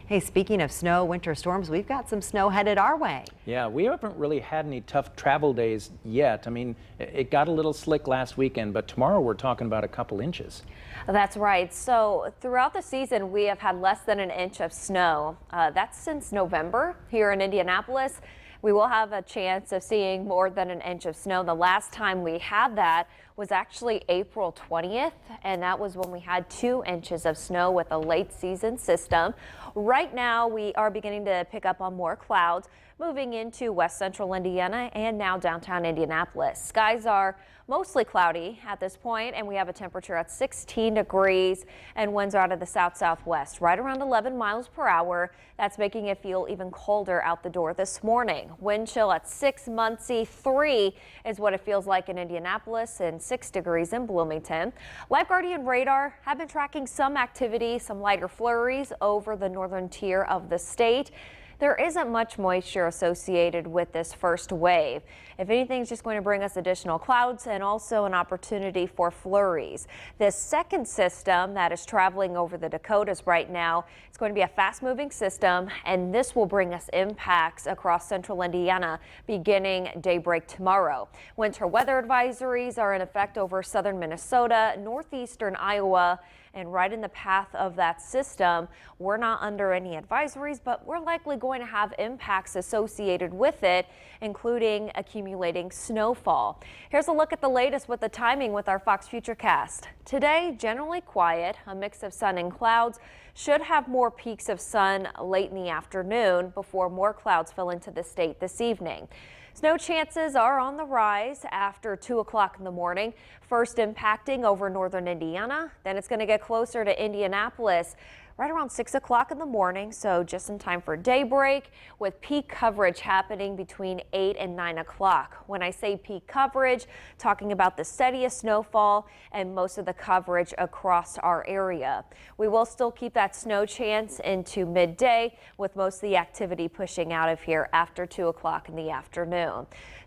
Hey, speaking of snow, winter storms, we've got some snow headed our way. Yeah, we haven't really had any tough travel days yet. I mean, it got a little slick last weekend, but tomorrow we're talking about a couple inches. That's right. So throughout the season, we have had less than an inch of snow. That's since November here in Indianapolis. We will have a chance of seeing more than an inch of snow. The last time we had that was actually April 20th, and that was when we had 2 inches of snow with a late season system. Right now, we are beginning to pick up on more clouds moving into west central Indiana and now downtown Indianapolis. Skies are mostly cloudy at this point, and we have a temperature at 16 degrees and winds are out of the south-southwest, right around 11 miles per hour. That's making it feel even colder out the door this morning. Wind chill at 6 Muncie, 3 is what it feels like in Indianapolis, and 6 degrees in Bloomington. Live Guardian radar have been tracking some activity, some lighter flurries over the northern tier of the state. There isn't much moisture associated with this first wave. If anything, it's just going to bring us additional clouds and also an opportunity for flurries. This second system that is traveling over the Dakotas right now, it's going to be a fast-moving system, and this will bring us impacts across central Indiana beginning daybreak tomorrow. Winter weather advisories are in effect over southern Minnesota, northeastern Iowa, and right in the path of that system. We're not under any advisories, but we're likely going to have impacts associated with it, including accumulating snowfall. Here's a look at the latest with the timing with our Fox Futurecast. Today, generally quiet, a mix of sun and clouds. Should have more peaks of sun late in the afternoon before more clouds fill into the state this evening. Snow chances are on the rise after 2 o'clock in the morning, first impacting over northern Indiana. Then it's going to get closer to Indianapolis right around 6 o'clock in the morning, so just in time for daybreak, with peak coverage happening between 8 and 9 o'clock. When I say peak coverage, talking about the steadiest snowfall and most of the coverage across our area. We will still keep that snow chance into midday, with most of the activity pushing out of here after 2 o'clock in the afternoon.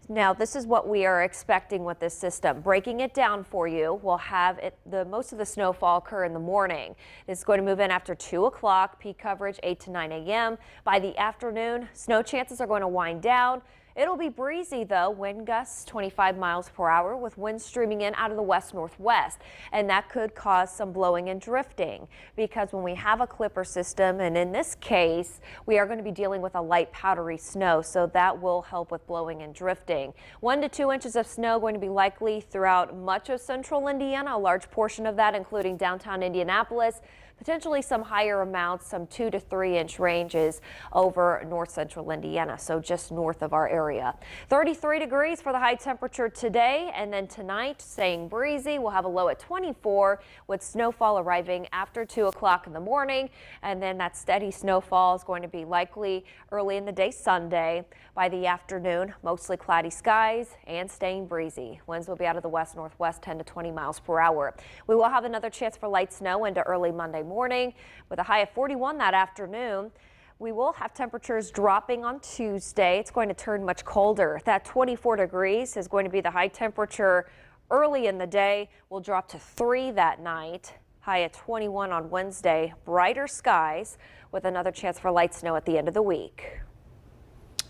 Now, this is what we are expecting with this system. Breaking it down for you, we'll have most of the snowfall occur in the morning. It's going to move in after 2 o'clock, peak coverage 8 to 9 a.m. By the afternoon, snow chances are going to wind down. It'll be breezy though, wind gusts 25 miles per hour with winds streaming in out of the west-northwest, and that could cause some blowing and drifting, because when we have a clipper system, and in this case we are going to be dealing with a light powdery snow, so that will help with blowing and drifting. 1 to 2 inches of snow going to be likely throughout much of central Indiana, a large portion of that including downtown Indianapolis. Potentially some higher amounts, some 2 to 3 inch ranges over north central Indiana, so just north of our area. 33 degrees for the high temperature today, and then tonight staying breezy. We'll have a low at 24 with snowfall arriving after 2 o'clock in the morning, and then that steady snowfall is going to be likely early in the day Sunday. By the afternoon, mostly cloudy skies and staying breezy. Winds will be out of the west-northwest 10 to 20 miles per hour. We will have another chance for light snow into early Monday morning with a high of 41 that afternoon. We will have temperatures dropping on Tuesday. It's going to turn much colder. That 24 degrees is going to be the high temperature early in the day. We'll drop to 3 that night. High at 21 on Wednesday. Brighter skies with another chance for light snow at the end of the week.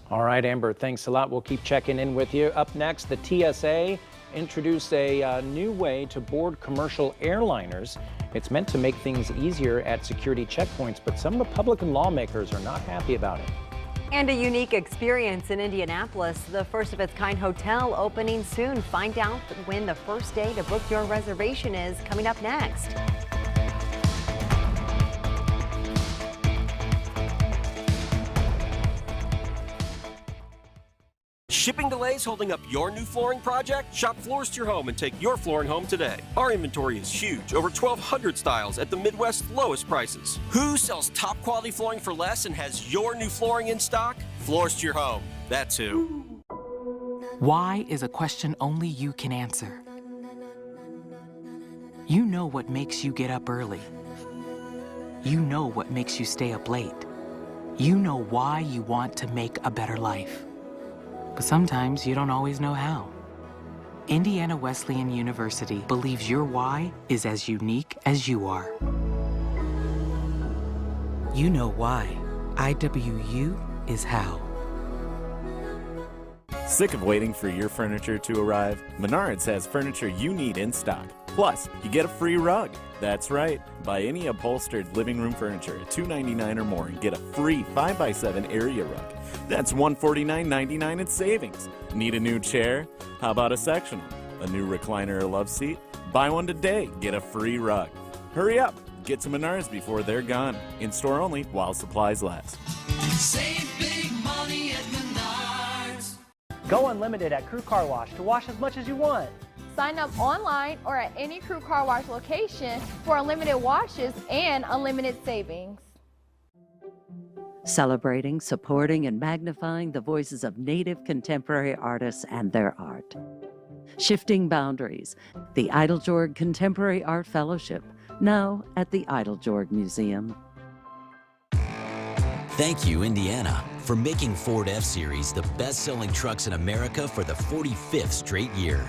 All right, Amber, thanks a lot. We'll keep checking in with you. Up next, the TSA introduced a new way to board commercial airliners. It's meant to make things easier at security checkpoints, but some Republican lawmakers are not happy about it. And a unique experience in Indianapolis, the first of its kind hotel opening soon. Find out when the first day to book your reservation is coming up next. Shipping delays holding up your new flooring project? Shop Floors to Your Home and take your flooring home today. Our inventory is huge, over 1,200 styles at the Midwest's lowest prices. Who sells top quality flooring for less and has your new flooring in stock? Floors to Your Home. That's who. Why is a question only you can answer. You know what makes you get up early. You know what makes you stay up late. You know why you want to make a better life. But sometimes you don't always know how. Indiana Wesleyan University believes your why is as unique as you are. You know why. IWU is how. Sick of waiting for your furniture to arrive? Menards has furniture you need in stock. Plus, you get a free rug. That's right. Buy any upholstered living room furniture at $299 or more and get a free 5x7 area rug. That's $149.99 in savings. Need a new chair? How about a sectional? A new recliner or love seat? Buy one today, get a free rug. Hurry up. Get to Menards before they're gone. In store only while supplies last. Save big money at Menards. Go unlimited at Crew Car Wash to wash as much as you want. Sign up online or at any Crew Car Wash location for unlimited washes and unlimited savings. Celebrating, supporting, and magnifying the voices of Native contemporary artists and their art. Shifting boundaries, the Eiteljorg Contemporary Art Fellowship, now at the Eiteljorg Museum. Thank you, Indiana, for making Ford F-Series the best-selling trucks in America for the 45th straight year.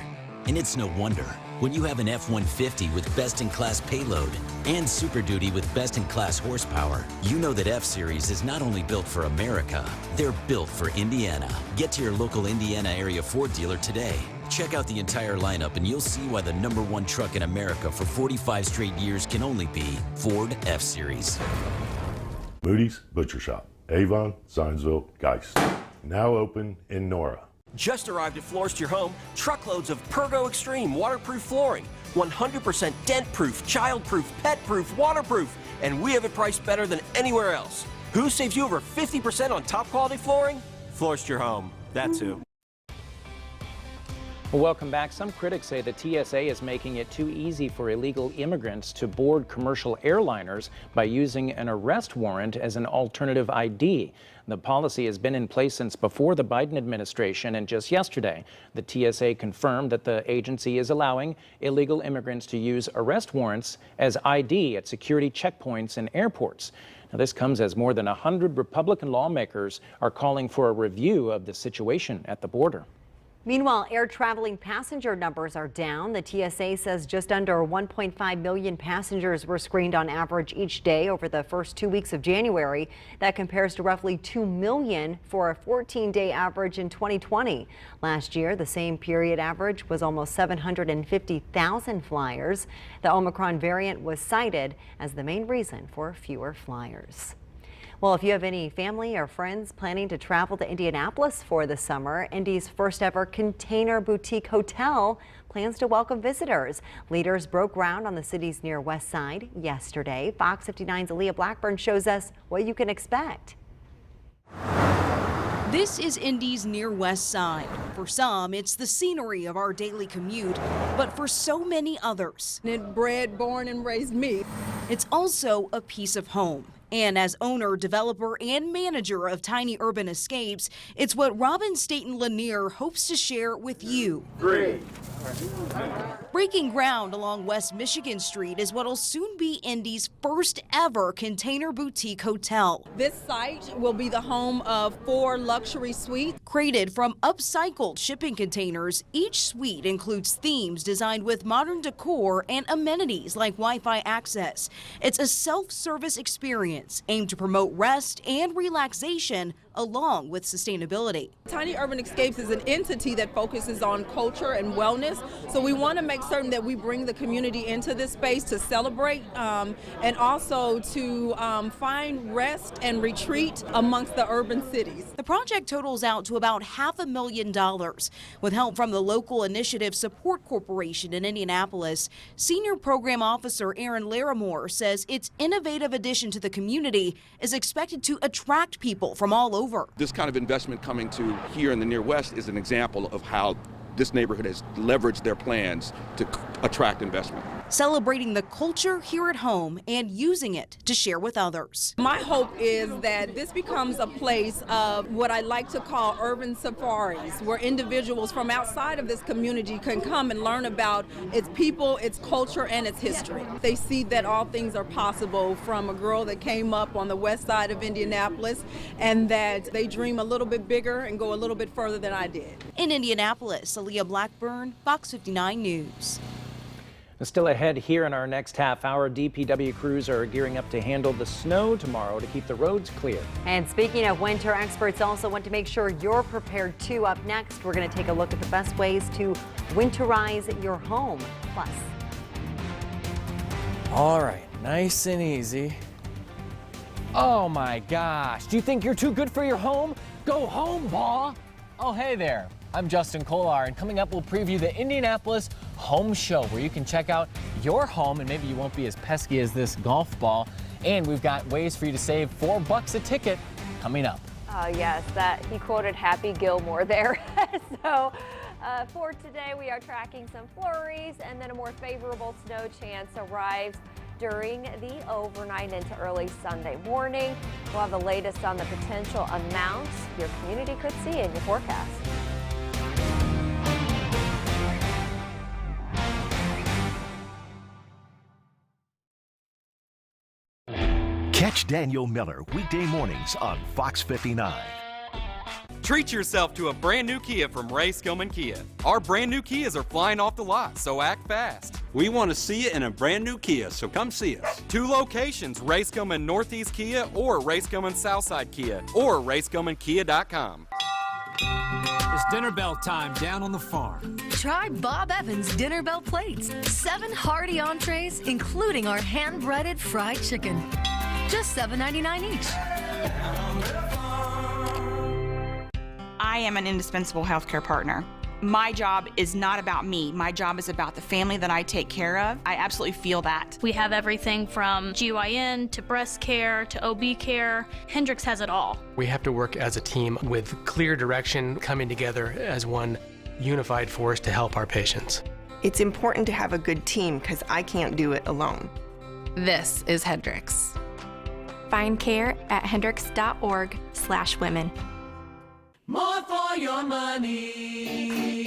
And it's no wonder. When you have an F-150 with best-in-class payload and Super Duty with best-in-class horsepower, you know that F-Series is not only built for America, they're built for Indiana. Get to your local Indiana area Ford dealer today. Check out the entire lineup and you'll see why the #1 truck in America for 45 straight years can only be Ford F-Series. Moody's Butcher Shop, Avon, Zionsville, Geist. Now open in Nora. Just arrived at Floors to Your Home, truckloads of Pergo Extreme waterproof flooring. 100% dent-proof, child-proof, pet-proof, waterproof. And we have it priced better than anywhere else. Who saves you over 50% on top-quality flooring? Floors to Your Home. That's who. Well, welcome back. Some critics say the TSA is making it too easy for illegal immigrants to board commercial airliners by using an arrest warrant as an alternative ID. The policy has been in place since before the Biden administration, and just yesterday, the TSA confirmed that the agency is allowing illegal immigrants to use arrest warrants as ID at security checkpoints and airports. Now, this comes as more than 100 Republican lawmakers are calling for a review of the situation at the border. Meanwhile, air traveling passenger numbers are down. The TSA says just under 1.5 million passengers were screened on average each day over the first 2 weeks of January. That compares to roughly 2 million for a 14-day average in 2020. Last year, the same period average was almost 750,000 flyers. The Omicron variant was cited as the main reason for fewer flyers. Well, if you have any family or friends planning to travel to Indianapolis for the summer, Indy's first ever container boutique hotel plans to welcome visitors. Leaders broke ground on the city's near west side yesterday. Fox 59's Aaliyah Blackburn shows us what you can expect. This is Indy's near west side. For some, it's the scenery of our daily commute, but for so many others, Bred, born, and raised me. It's also a piece of home. And as owner, developer, and manager of Tiny Urban Escapes, it's what Robin Staten Lanier hopes to share with you. 3, Breaking ground along West Michigan Street is what'll soon be Indy's first ever container boutique hotel. This site will be the home of 4 luxury suites. Created from upcycled shipping containers, each suite includes themes designed with modern decor and amenities like Wi-Fi access. It's a self-service experience aimed to promote rest and relaxation along with sustainability. Tiny Urban Escapes is an entity that focuses on culture and wellness, so we want to make certain that we bring the community into this space to celebrate and also to find rest and retreat amongst the urban cities. The project totals out to about $500,000 with help from the local Initiative Support Corporation in Indianapolis. Senior Program Officer Aaron Larimore says its innovative addition to the community is expected to attract people from all over. This kind of investment coming to here in the Near West is an example of how this neighborhood has leveraged their plans to attract investment. Celebrating the culture here at home and using it to share with others. My hope is that this becomes a place of what I like to call urban safaris, where individuals from outside of this community can come and learn about its people, its culture, and its history. They see that all things are possible from a girl that came up on the west side of Indianapolis, and that they dream a little bit bigger and go a little bit further than I did. In Indianapolis, Aaliyah Blackburn, Fox 59 News. Still ahead here in our next half hour, DPW crews are gearing up to handle the snow tomorrow to keep the roads clear. And speaking of winter, experts also want to make sure you're prepared too. Up next, we're going to take a look at the best ways to winterize your home. Plus. All right, nice and easy. Oh my gosh, do you think you're too good for your home? Go home, Paw! Oh, hey there. I'm Justin Kolar, and coming up, we'll preview the Indianapolis Home Show, where you can check out your home, and maybe you won't be as pesky as this golf ball. And we've got ways for you to save $4 a ticket coming up. Yes, that he quoted Happy Gilmore there. So for today, we are tracking some flurries, and then a more favorable snow chance arrives during the overnight into early Sunday morning. We'll have the latest on the potential amounts your community could see in your forecast. Catch Daniel Miller weekday mornings on Fox 59. Treat yourself to a brand new Kia from Ray Skillman Kia. Our brand new Kias are flying off the lot, so act fast. We want to see you in a brand new Kia, so come see us. 2 locations, Ray Skillman Northeast Kia or Ray Skillman Southside Kia or RaySkillmanKia.com. It's dinner bell time down on the farm. Try Bob Evans Dinner Bell Plates. 7 hearty entrees, including our hand-breaded fried chicken. Just $7.99 each. I am an indispensable healthcare partner. My job is not about me. My job is about the family that I take care of. I absolutely feel that. We have everything from GYN to breast care to OB care. Hendricks has it all. We have to work as a team with clear direction, coming together as one unified force to help our patients. It's important to have a good team because I can't do it alone. This is Hendricks. Find care at hendricks.org/women. More for your money.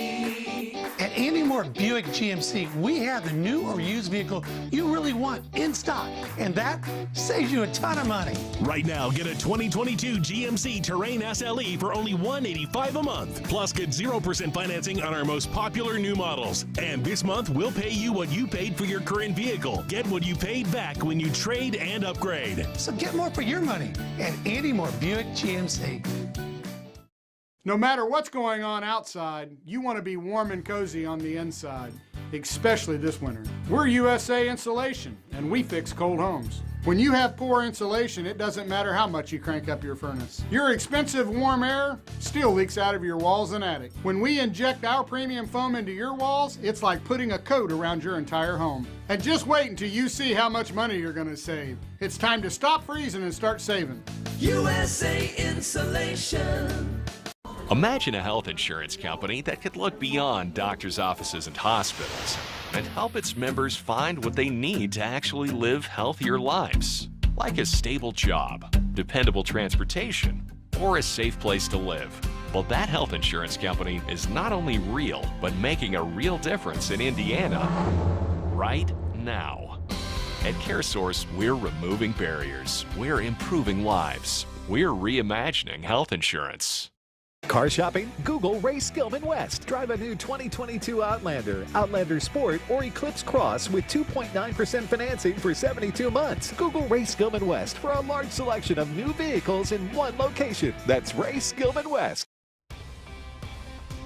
At Andy Moore Buick GMC, we have the new or used vehicle you really want in stock, and that saves you a ton of money. Right now, get a 2022 GMC Terrain SLE for only $185 a month. Plus, get 0% financing on our most popular new models. And this month, we'll pay you what you paid for your current vehicle. Get what you paid back when you trade and upgrade. So get more for your money at Andy Moore Buick GMC. No matter what's going on outside, you want to be warm and cozy on the inside, especially this winter. We're USA Insulation, and we fix cold homes. When you have poor insulation, it doesn't matter how much you crank up your furnace. Your expensive warm air still leaks out of your walls and attic. When we inject our premium foam into your walls, it's like putting a coat around your entire home. And just wait until you see how much money you're going to save. It's time to stop freezing and start saving. USA Insulation. Imagine a health insurance company that could look beyond doctors' offices and hospitals and help its members find what they need to actually live healthier lives, like a stable job, dependable transportation, or a safe place to live. Well, that health insurance company is not only real, but making a real difference in Indiana right now. At CareSource, we're removing barriers. We're improving lives. We're reimagining health insurance. Car shopping? Google Ray Skillman West. Drive a new 2022 Outlander, Outlander Sport, or Eclipse Cross with 2.9% financing for 72 months. Google Ray Skillman West for a large selection of new vehicles in one location. That's Ray Skillman West.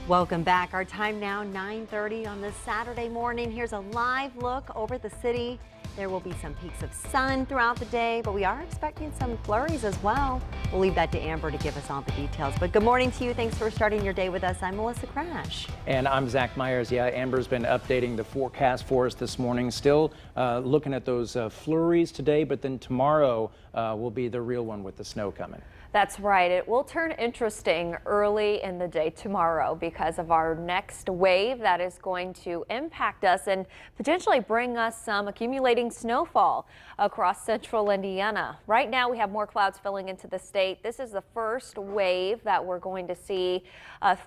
Welcome back. Our time now 9:30 on this Saturday morning. Here's a live look over the city. There will be some peaks of sun throughout the day, but we are expecting some flurries as well. We'll leave that to Amber to give us all the details. But good morning to you. Thanks for starting your day with us. I'm Melissa Crash. And I'm Zach Myers. Yeah, Amber's been updating the forecast for us this morning. Still looking at those flurries today, but then tomorrow will be the real one with the snow coming. That's right. It will turn interesting early in the day tomorrow because of our next wave that is going to impact us and potentially bring us some accumulating snowfall across central Indiana. Right now we have more clouds filling into the state. This is the first wave that we're going to see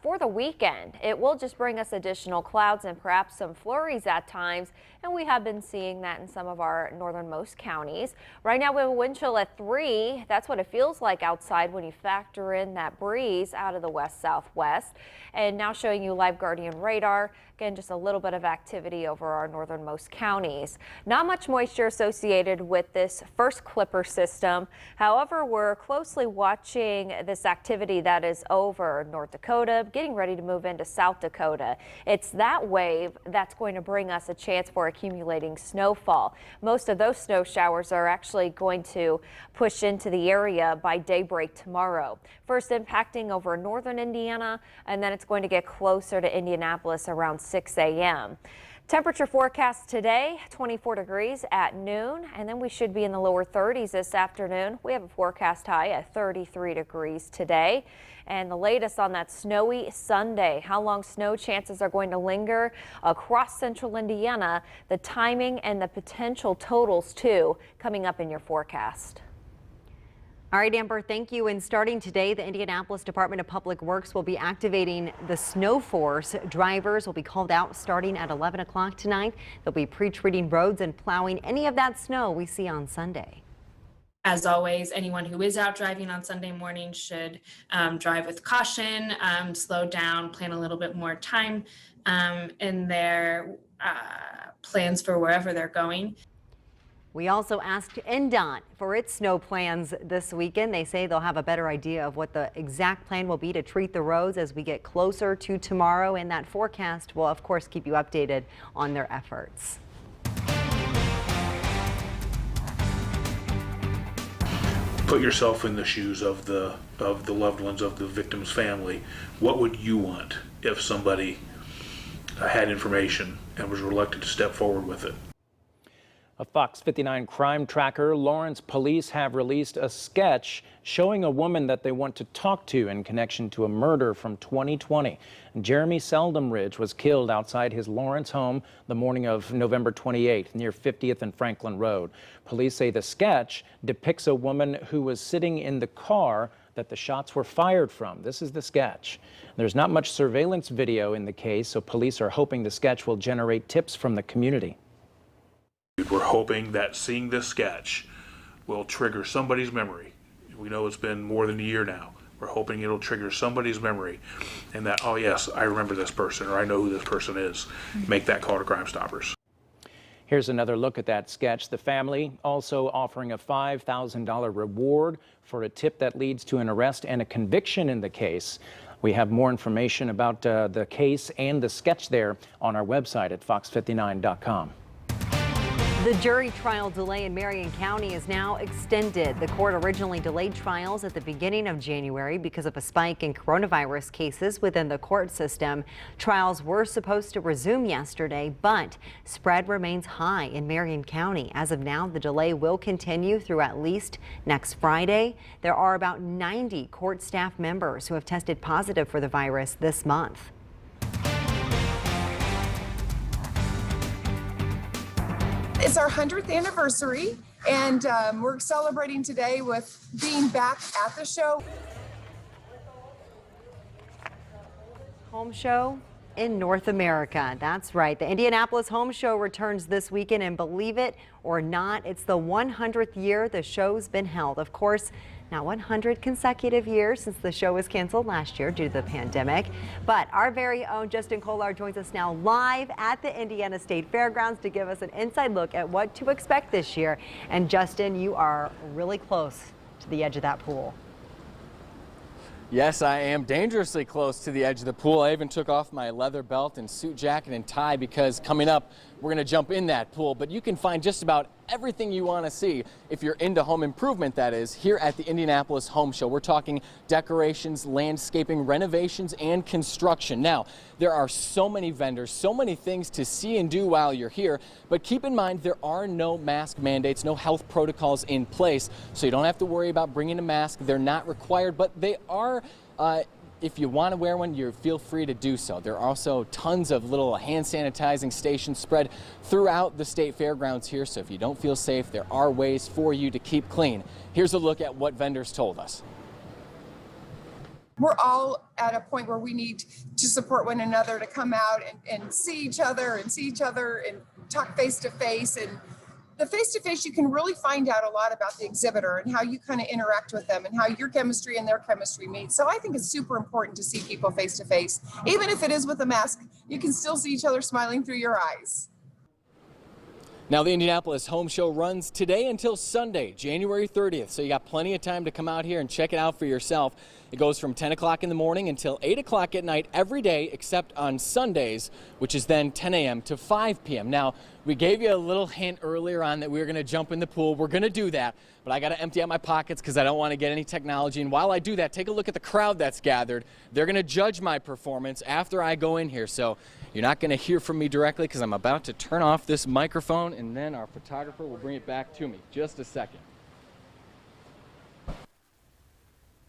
for the weekend. It will just bring us additional clouds and perhaps some flurries at times, and we have been seeing that in some of our northernmost counties. Right now we have a wind chill at 3. That's what it feels like outside when you factor in that breeze out of the west-southwest. And now showing you Live Guardian radar. Again, just a little bit of activity over our northernmost counties. Not much moisture associated with this first Clipper system. However, we're closely watching this activity that is over North Dakota, getting ready to move into South Dakota. It's that wave that's going to bring us a chance for accumulating snowfall. Most of those snow showers are actually going to push into the area by daybreak tomorrow. First impacting over northern Indiana, and then it's going to get closer to Indianapolis around 6 a.m. Temperature forecast today, 24 degrees at noon, and then we should be in the lower 30s this afternoon. We have a forecast high at 33 degrees today. And the latest on that snowy Sunday, how long snow chances are going to linger across central Indiana, the timing and the potential totals too, coming up in your forecast. All right, Amber, thank you. And starting today, the Indianapolis Department of Public Works will be activating the snow force. Drivers will be called out starting at 11 o'clock tonight. They'll be pre-treating roads and plowing any of that snow we see on Sunday. As always, anyone who is out driving on Sunday morning should drive with caution, slow down, plan a little bit more time in their plans for wherever they're going. We also asked NDOT for its snow plans this weekend. They say they'll have a better idea of what the exact plan will be to treat the roads as we get closer to tomorrow, and that forecast will of course keep you updated on their efforts. Put yourself in the shoes of the loved ones of the victim's family. What would you want if somebody had information and was reluctant to step forward with it? A Fox 59 crime tracker, Lawrence police have released a sketch showing a woman that they want to talk to in connection to a murder from 2020. Jeremy Seldumridge was killed outside his Lawrence home the morning of November 28th near 50th and Franklin Road. Police say the sketch depicts a woman who was sitting in the car that the shots were fired from. This is the sketch. There's not much surveillance video in the case, so police are hoping the sketch will generate tips from the community. We're hoping that seeing this sketch will trigger somebody's memory. We know it's been more than a year now. We're hoping it'll trigger somebody's memory and that, oh yes, I remember this person or I know who this person is. Make that call to Crime Stoppers. Here's another look at that sketch. The family also offering a $5,000 reward for a tip that leads to an arrest and a conviction in the case. We have more information about the case and the sketch there on our website at fox59.com. The jury trial delay in Marion County is now extended. The court originally delayed trials at the beginning of January because of a spike in coronavirus cases within the court system. Trials were supposed to resume yesterday, but spread remains high in Marion County. As of now, the delay will continue through at least next Friday. There are about 90 court staff members who have tested positive for the virus this month. It's our 100th anniversary, and we're celebrating today with being back at the show. Home show in North America. That's right. The Indianapolis Home Show returns this weekend, and believe it or not, it's the 100th year the show's been held. Of course, now 100 consecutive years since the show was canceled last year due to the pandemic. But our very own Justin Kolar joins us now live at the Indiana State Fairgrounds to give us an inside look at what to expect this year. And Justin, you are really close to the edge of that pool. Yes, I am dangerously close to the edge of the pool. I even took off my leather belt and suit jacket and tie because coming up, we're going to jump in that pool. But you can find just about everything you want to see, if you're into home improvement, that is, here at the Indianapolis Home Show. We're talking decorations, landscaping, renovations, and construction. Now, there are so many vendors, so many things to see and do while you're here, but keep in mind there are no mask mandates, no health protocols in place, so you don't have to worry about bringing a mask. They're not required, but they are if you want to wear one, you feel free to do so. There are also tons of little hand sanitizing stations spread throughout the state fairgrounds here, so if you don't feel safe, there are ways for you to keep clean. Here's a look at what vendors told us. We're all at a point where we need to support one another, to come out and see each other and talk face to face. And the face-to-face, you can really find out a lot about the exhibitor and how you kind of interact with them and how your chemistry and their chemistry meet. So I think it's super important to see people face-to-face. Even if it is with a mask, you can still see each other smiling through your eyes. Now, the Indianapolis Home Show runs today until Sunday, January 30th, so you got plenty of time to come out here and check it out for yourself. It goes from 10 o'clock in the morning until 8 o'clock at night every day except on Sundays, which is then 10 a.m. to 5 p.m. Now, we gave you a little hint earlier on that we were going to jump in the pool. We're going to do that, but I got to empty out my pockets because I don't want to get any technology. And while I do that, take a look at the crowd that's gathered. They're going to judge my performance after I go in here, so you're not going to hear from me directly because I'm about to turn off this microphone, and then our photographer will bring it back to me. Just a second.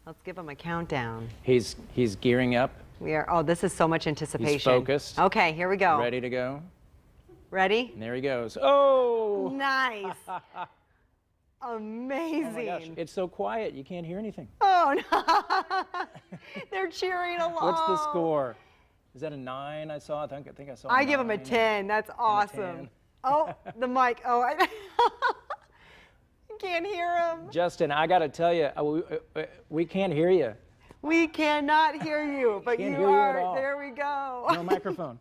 Let's give him a countdown. He's gearing up. We are. Oh, this is so much anticipation. He's focused. Okay, here we go. Ready to go. Ready? And there he goes. Oh! Nice. Amazing. Oh my gosh, it's so quiet you can't hear anything. Oh no! They're cheering along. What's the score? Is that a 9? I saw. I think I saw. I give him a 10. That's awesome. Oh, the mic. Oh, I can't hear him. Justin, I got to tell you, we can't hear you. We cannot hear you, but Can't you hear you are. at all. There we go. No microphone.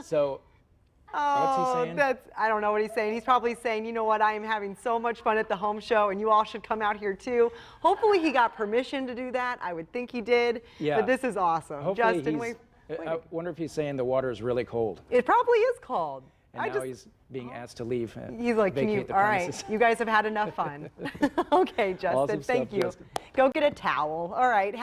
So, what's he saying? I don't know what he's saying. He's probably saying, you know what, I am having so much fun at the home show, and you all should come out here too. Hopefully he got permission to do that. I would think he did. Yeah. But this is awesome. Hopefully Justin, I wonder if he's saying the water is really cold. it probably is cold. And now he's being asked to leave. He's like, can you, vacate the all right, premises. you guys have had enough fun. Okay, Justin, Awesome thank stuff, you. Justin. Go get a towel. All right.